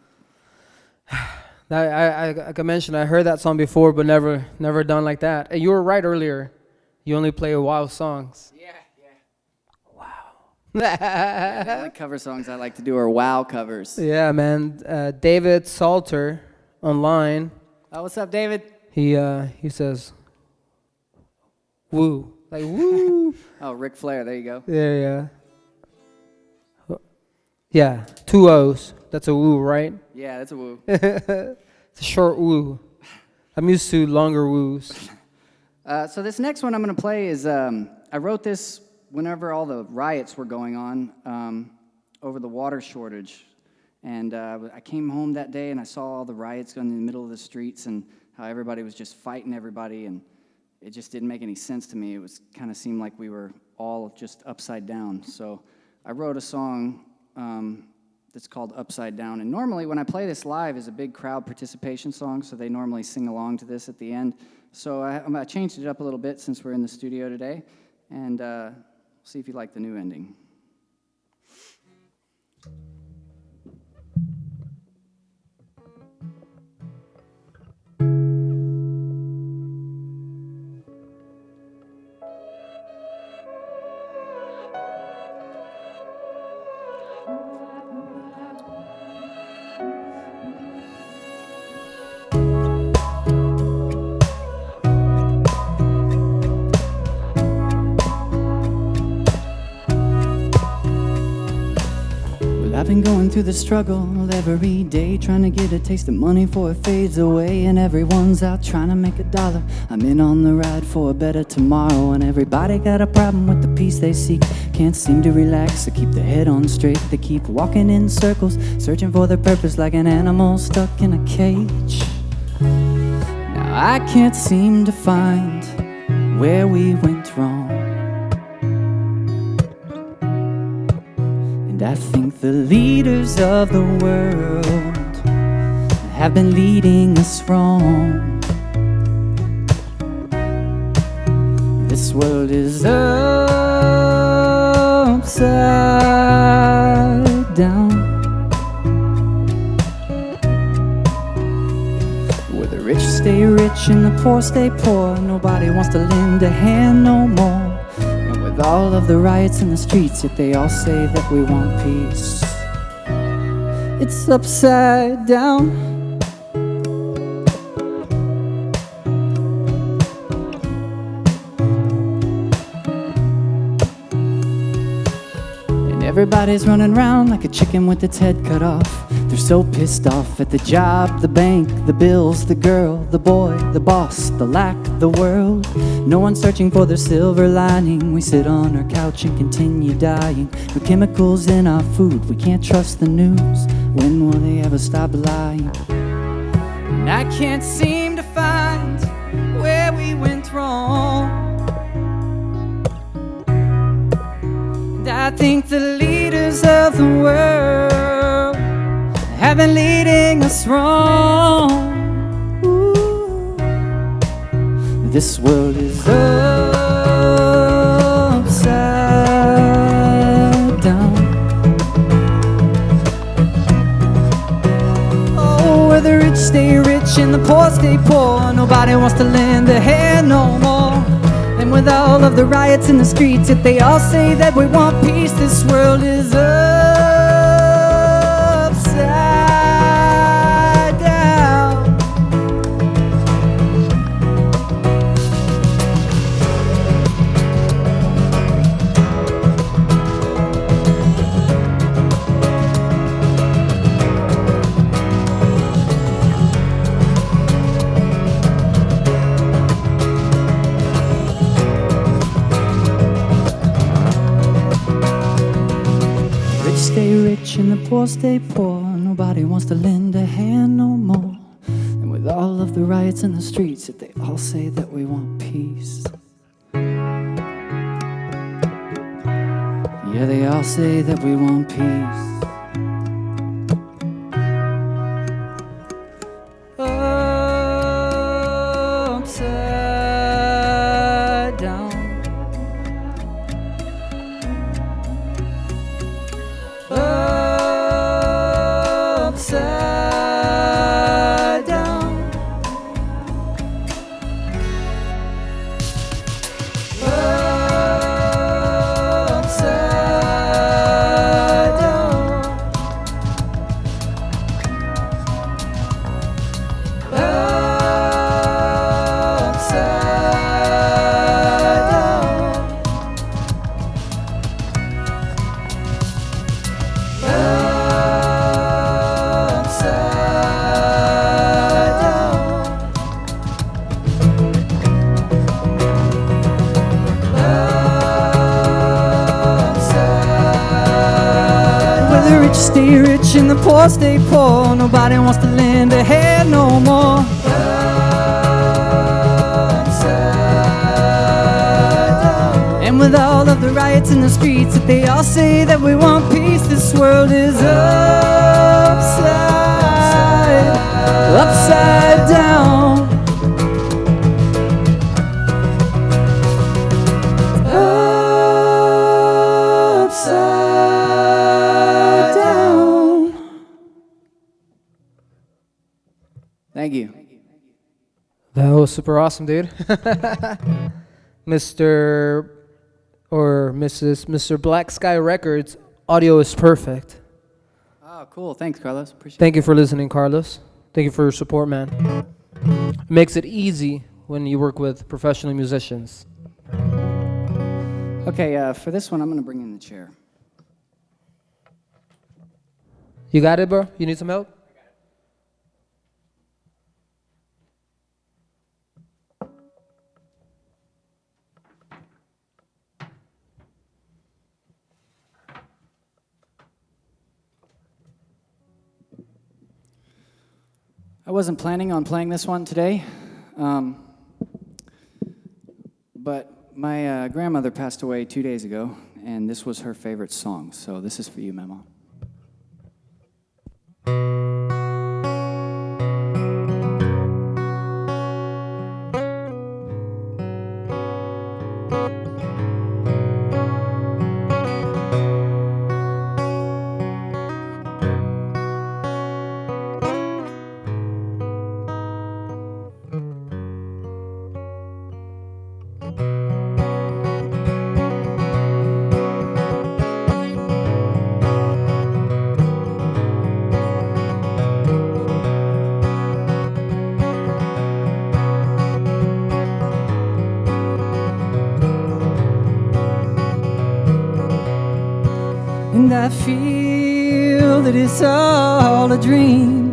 Like I mentioned, I heard that song before, but never done like that. And you were right earlier. You only play WoW songs. Yeah. Wow. The only cover songs I like to do are WoW covers. Yeah, man. David Salter online. Oh, what's up, David? He says, "Woo," like woo. Oh, Ric Flair. There you go. Yeah. Yeah, 2 O's. That's a woo, right? Yeah, that's a woo. It's a short woo. I'm used to longer woos. So this next one I'm going to play is, I wrote this whenever all the riots were going on over the water shortage. And I came home that day and I saw all the riots going in the middle of the streets and how everybody was just fighting everybody. And it just didn't make any sense to me. It was kind of seemed like we were all just upside down. So I wrote a song that's called Upside Down. And normally when I play this live is a big crowd participation song, so they normally sing along to this at the end. So I changed it up a little bit since we're in the studio today, and see if you like the new ending. I've been going through the struggle every day, trying to get a taste of money before it fades away, and everyone's out trying to make $1. I'm in on the ride for a better tomorrow, and everybody got a problem with the peace they seek. Can't seem to relax or keep their head on straight. They keep walking in circles, searching for their purpose like an animal stuck in a cage. Now I can't seem to find where we went wrong, and I think the leaders of the world have been leading us wrong. This world is upside down, where the rich stay rich and the poor stay poor. Nobody wants to lend a hand no more. With all of the riots in the streets, yet they all say that we want peace. It's upside down. And everybody's running around like a chicken with its head cut off. They're so pissed off at the job, the bank, the bills, the girl, the boy, the boss, the lack, the world. No one's searching for their silver lining. We sit on our couch and continue dying. No chemicals in our food, we can't trust the news. When will they ever stop lying? And I can't seem to find where we went wrong. And I think the leaders of the world have been leading us wrong. Ooh. This world is upside and the poor stay poor. Nobody wants to lend a hand no more. And with all of the riots in the streets, if they all say that we want peace, this world is upside down. Stay rich and the poor stay poor. Nobody wants to lend a hand no more. And with all of the riots in the streets, if they all say that we want peace, yeah, they all say that we want peace. Upside down. Upside down. Upside down. Upside down. The rich stay rich and the poor stay poor. Nobody wants to lend a hand no more. And with all of the riots in the streets, if they all say that we want peace, this world is upside down. Thank you. That was super awesome, dude. Mr. or Mr. Black Sky Records, audio is perfect. Oh, cool. Thanks, Carlos. Appreciate it. Thank you for listening, Carlos. Thank you for your support, man. It makes it easy when you work with professional musicians. Okay, for this one, I'm going to bring in the chair. You got it, bro? You need some help? I wasn't planning on playing this one today, but my grandmother passed away 2 days ago, and this was her favorite song, so this is for you, Mama. And I feel that it's all a dream.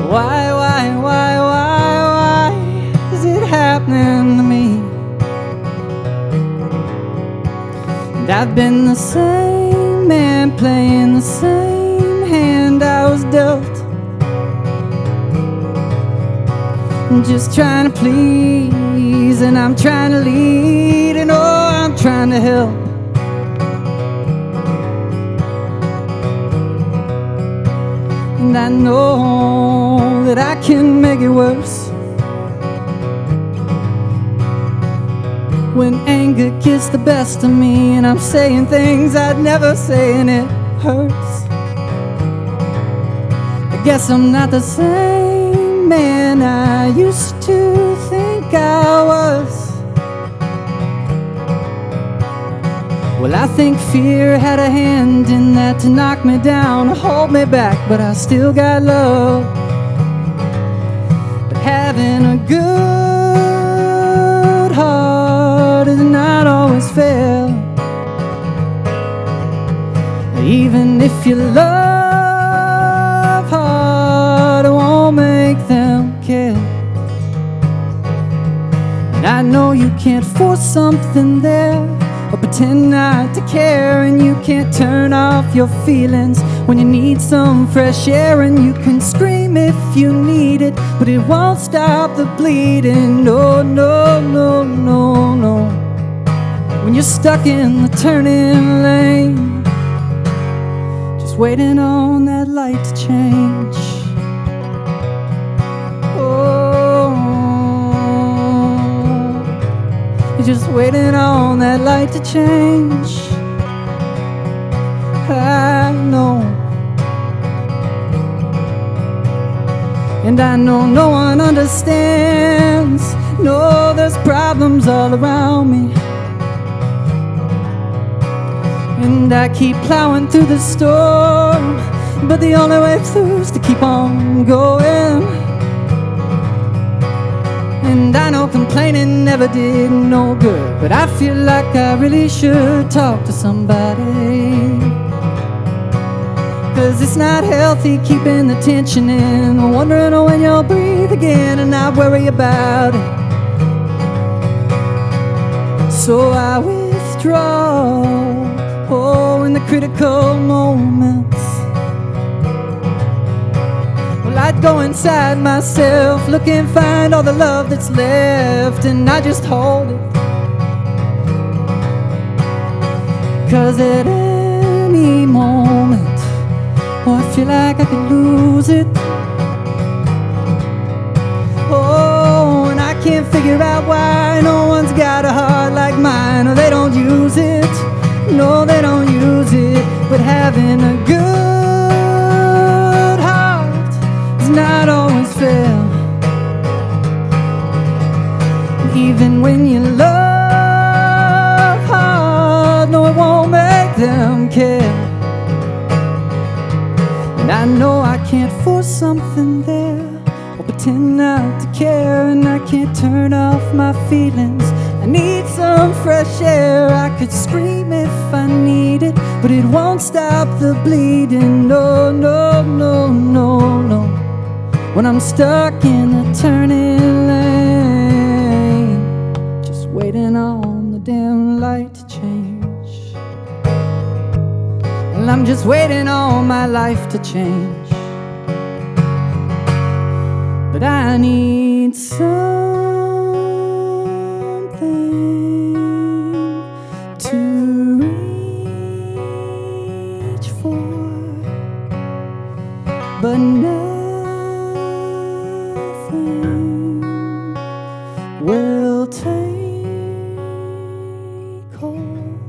Why is it happening to me? And I've been the same man playing the same hand I was dealt. I'm just trying to please, and I'm trying to lead, and oh, I'm trying to help. And I know that I can make it worse when anger gets the best of me, and I'm saying things I'd never say, and it hurts. Guess I'm not the same man I used to think I was. Well, I think fear had a hand in that to knock me down, hold me back, but I still got love. But having a good heart is not always fair. Even if you love hard, it won't make them care. And I know you can't force something there, or pretend not to care. And you can't turn off your feelings when you need some fresh air. And you can scream if you need it, but it won't stop the bleeding. No, no, no, no, no. When you're stuck in the turning lane, just waiting on that light to change. Oh, you're just waiting on that light to change. I know. And I know no one understands. No, there's problems all around me, and I keep plowing through the storm, but the only way through is to keep on going. And I know complaining never did no good, but I feel like I really should talk to somebody. 'Cause it's not healthy keeping the tension in, wondering when you'll breathe again and not worry about it. So I withdraw, oh, in the critical moments. Well, I'd go inside myself, look and find all the love that's left, and I just hold it. 'Cause at any moment, oh, I feel like I could lose it. Oh, and I can't figure out why no one's got a heart like mine, or they don't use it. No, they don't use it. But having a good heart is not always fair. Even when you love hard, no, it won't make them care. And I know I can't force something there, or pretend not to care. And I can't turn off my feelings. I need some fresh air. I could scream if I need it, but it won't stop the bleeding. No, no, no, no, no. When I'm stuck in a turning lane, just waiting on the damn light to change. And I'm just waiting on my life to change. But I need something to reach for, but nothing will take hold.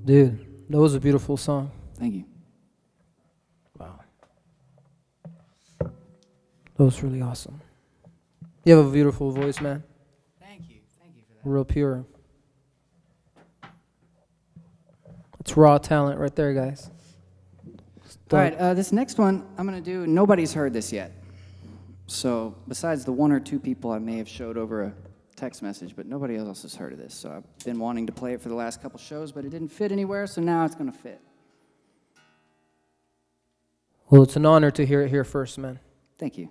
Dude, that was a beautiful song. Thank you. Wow. That was really awesome. You have a beautiful voice, man. Thank you for that. Real pure. It's raw talent right there, guys. All right, this next one I'm going to do, nobody's heard this yet. So besides the one or two people I may have showed over a text message, but nobody else has heard of this. So I've been wanting to play it for the last couple shows, but it didn't fit anywhere, so now it's going to fit. Well, it's an honor to hear it here first, man. Thank you.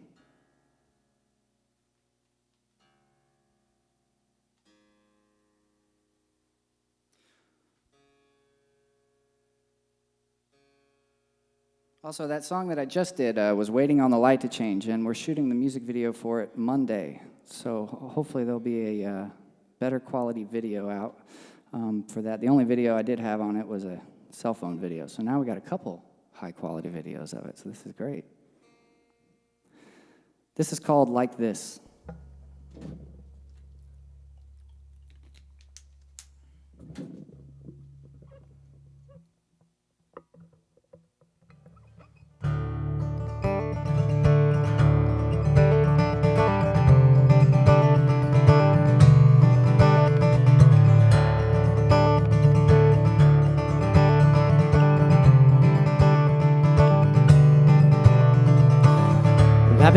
Also, that song that I just did was Waiting on the Light to Change, and we're shooting the music video for it Monday. So hopefully there'll be a better quality video out for that. The only video I did have on it was a cell phone video. So now we got a couple high quality videos of it, so this is great. This is called Like This.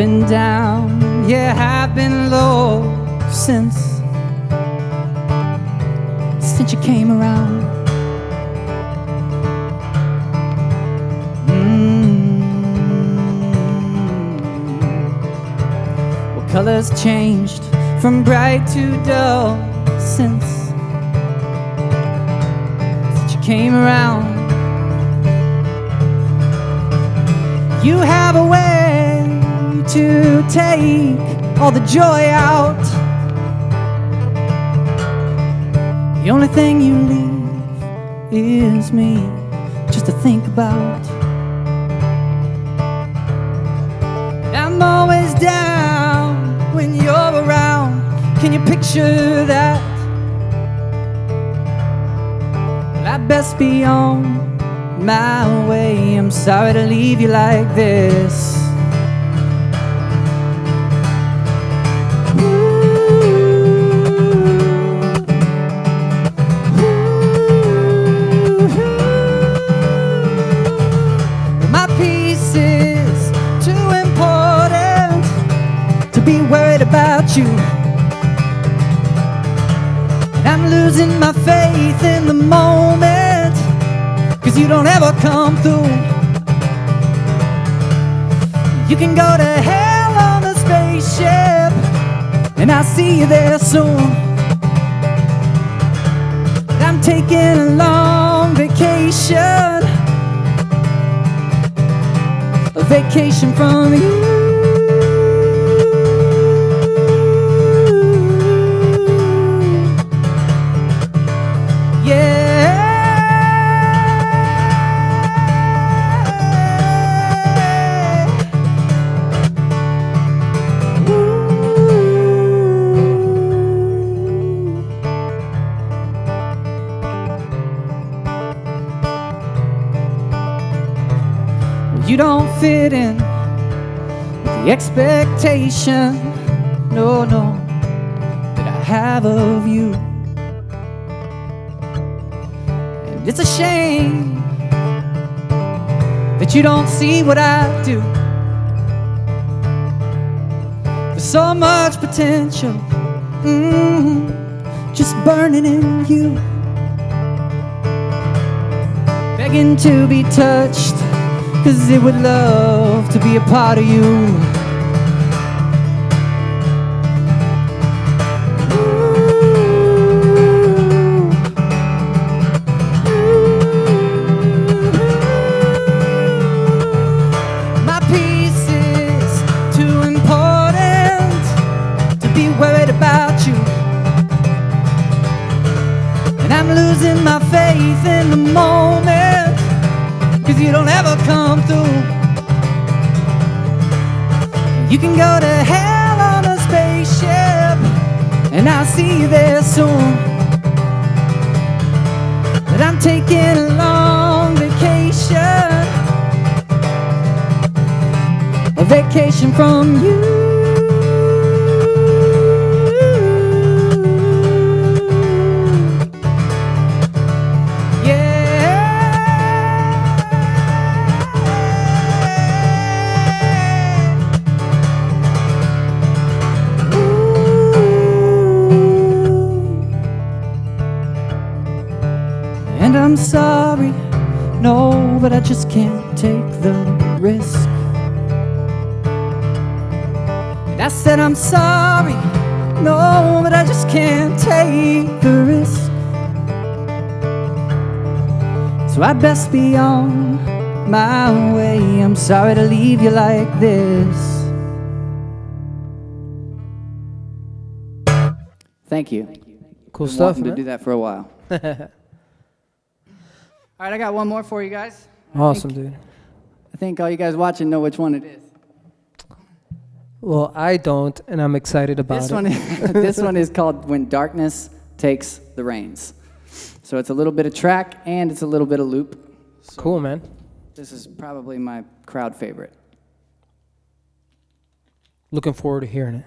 been down, yeah, I've been low since you came around. Well, colors changed from bright to dull since you came around. You have a way to take all the joy out. The only thing you leave is me just to think about. I'm always down when you're around. Can you picture that? Well, I best be on my way. I'm sorry to leave you like this. My peace is too important to be worried about you. And I'm losing my faith in the moment, 'cause you don't ever come through. You can go to hell on a spaceship, and I'll see you there soon. But I'm taking a long vacation, a vacation from you. You don't fit in with the expectation, no, that I have of you. And it's a shame that you don't see what I do. There's so much potential, just burning in you, begging to be touched, 'cause it would love to be a part of you. My peace is too important to be worried about you. And I'm losing my faith in the moment, 'cause you don't ever come through. You can go to hell on a spaceship, and I'll see you there soon. But I'm taking a long vacation, a vacation from you. And I'm sorry, no, but I just can't take the risk. And I said I'm sorry, no, but I just can't take the risk. So I best be on my way. I'm sorry to leave you like this. Thank you. Cool Been stuff, wanting to man. do that for a while. All right, I got one more for you guys. Awesome, dude. I think all you guys watching know which one it is. Well, I don't, and I'm excited about This it. one, this one is called "When Darkness Takes the Reins." So it's a little bit of track and it's a little bit of loop. So Cool, man. This is probably my crowd favorite. Looking forward to hearing it.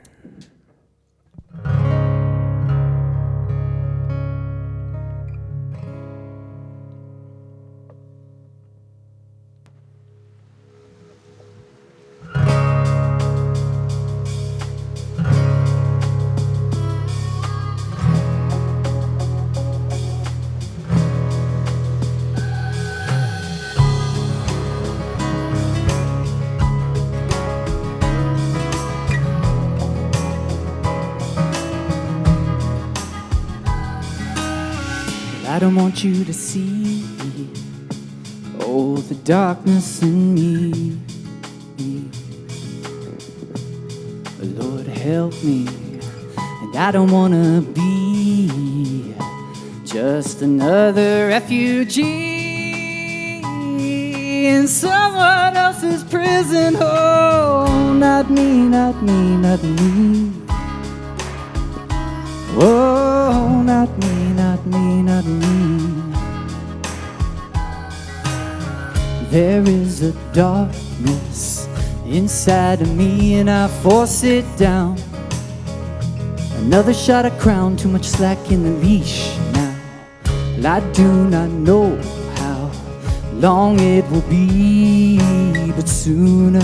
I don't want you to see, oh, the darkness in me. Lord, help me, and I don't want to be just another refugee in someone else's prison. Oh, not me, not me, not me. Oh, not me, not me, not me. There is a darkness inside of me, and I force it down. Another shot of crown, too much slack in the leash now. Well, I do not know how long it will be, but sooner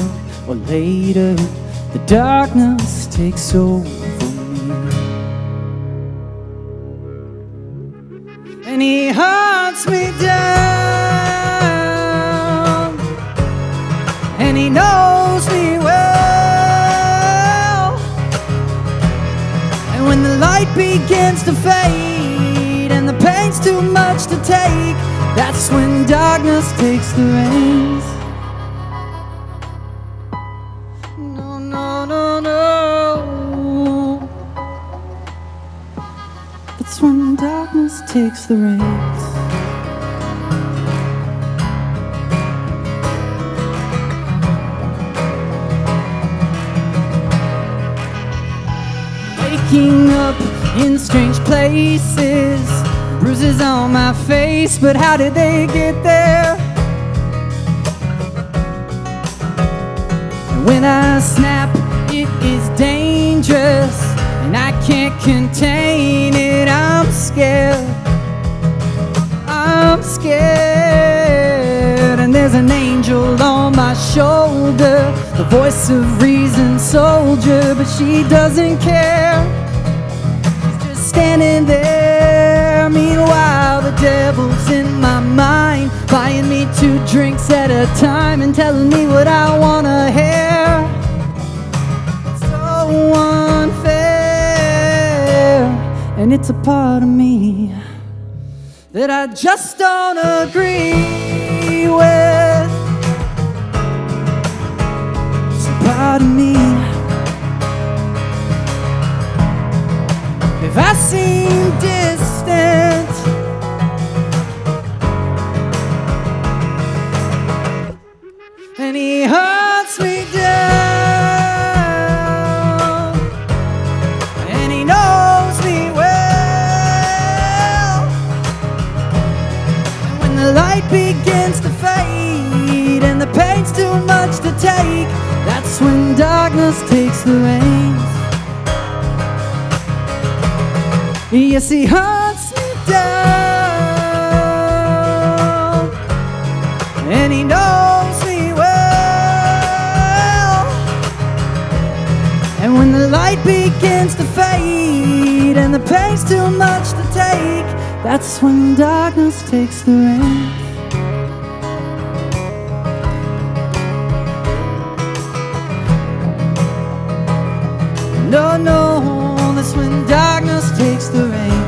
or later the darkness takes over me. And he hunts me down, and he knows me well. And when the light begins to fade and the pain's too much to take, that's when darkness takes the reins. No, no, no, no. That's when darkness takes the reins. Waking up in strange places, bruises on my face, but how did they get there? And when I snap, it is dangerous, and I can't contain it. I'm scared, I'm scared. And there's an angel on my shoulder, the voice of reason soldier, but she doesn't care. She's just standing there. Meanwhile, the devil's in my mind, buying me 2 drinks at a time and telling me what I wanna hear. It's so unfair, and it's a part of me that I just don't agree with. It's a part of me. If I seem distant, and he hunts me down, and he knows me well. And when the light begins to fade and the pain's too much to take, that's when darkness takes the reins. Yes, he hunts me down, and he knows me well. And when the light begins to fade and the pain's too much to take, that's when darkness takes the reins. No, no, that's when darkness takes the reins.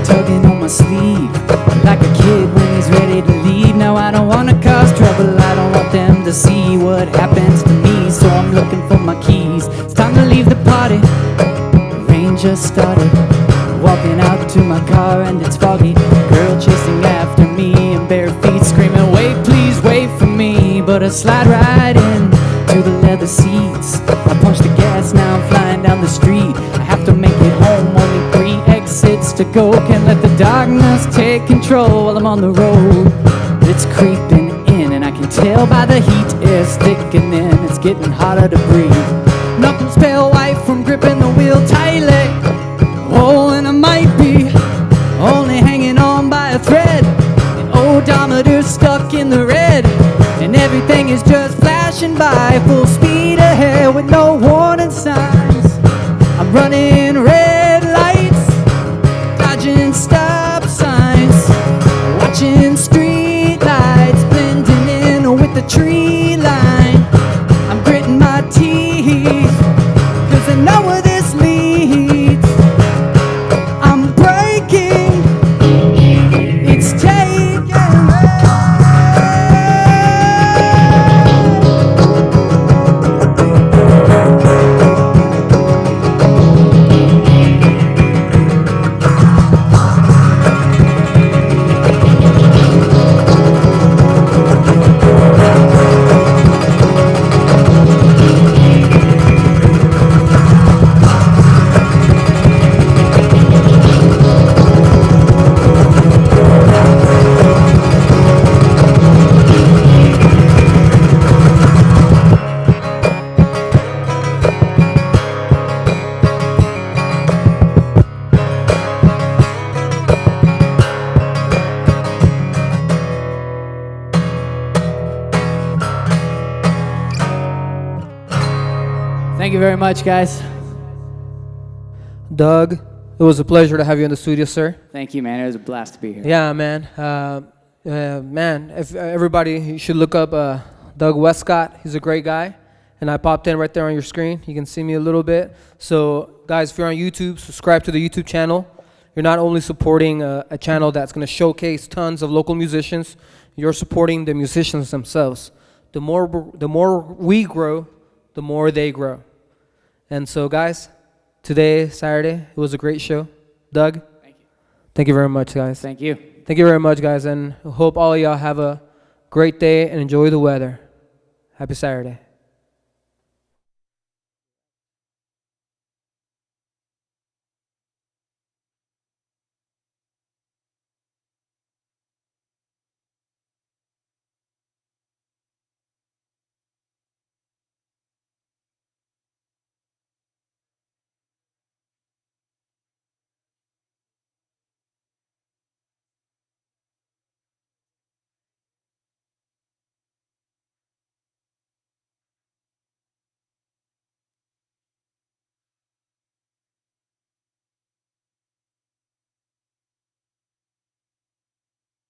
Tugging on my sleeve, like a kid when he's ready to leave. Now I don't wanna cause trouble, I don't want them to see what happens to me. So I'm looking for my keys. It's time to leave the party. The rain just started. Walking out to my car and it's foggy. Girl chasing after me in bare feet, screaming, wait, please wait for me. But I slide right in to the leather seats. I punch the gas, now I'm flying down the street. I have to make it home, only 3 exits to go. Can't let the darkness take control while I'm on the road. It's creeping in and I can tell by the heat it's thickening. It's getting harder to breathe. Knuckles pale white from gripping the wheel tightly. Oh, and I might be only hanging on by a thread. An odometer stuck in the red, and everything is just flashing by full speed ahead with no warning signs. I'm running red lights, dodging stop signs, watching street lights blending in with the tree line. I'm gritting my teeth, 'cause I know where this leads. I'm breaking, it's taking Thank you very much, guys. Doug, it was a pleasure to have you in the studio, sir. Thank you, man. It was a blast to be here. Yeah, man. Man, if everybody, you should look up Doug Westcott. He's a great guy. And I popped in right there on your screen. You can see me a little bit. So, guys, if you're on YouTube, subscribe to the YouTube channel. You're not only supporting a channel that's going to showcase tons of local musicians, you're supporting the musicians themselves. The more we grow, the more they grow. And so, guys, today, Saturday, it was a great show. Doug, thank you very much, guys. Thank you. Thank you very much, guys, and I hope all of y'all have a great day and enjoy the weather. Happy Saturday.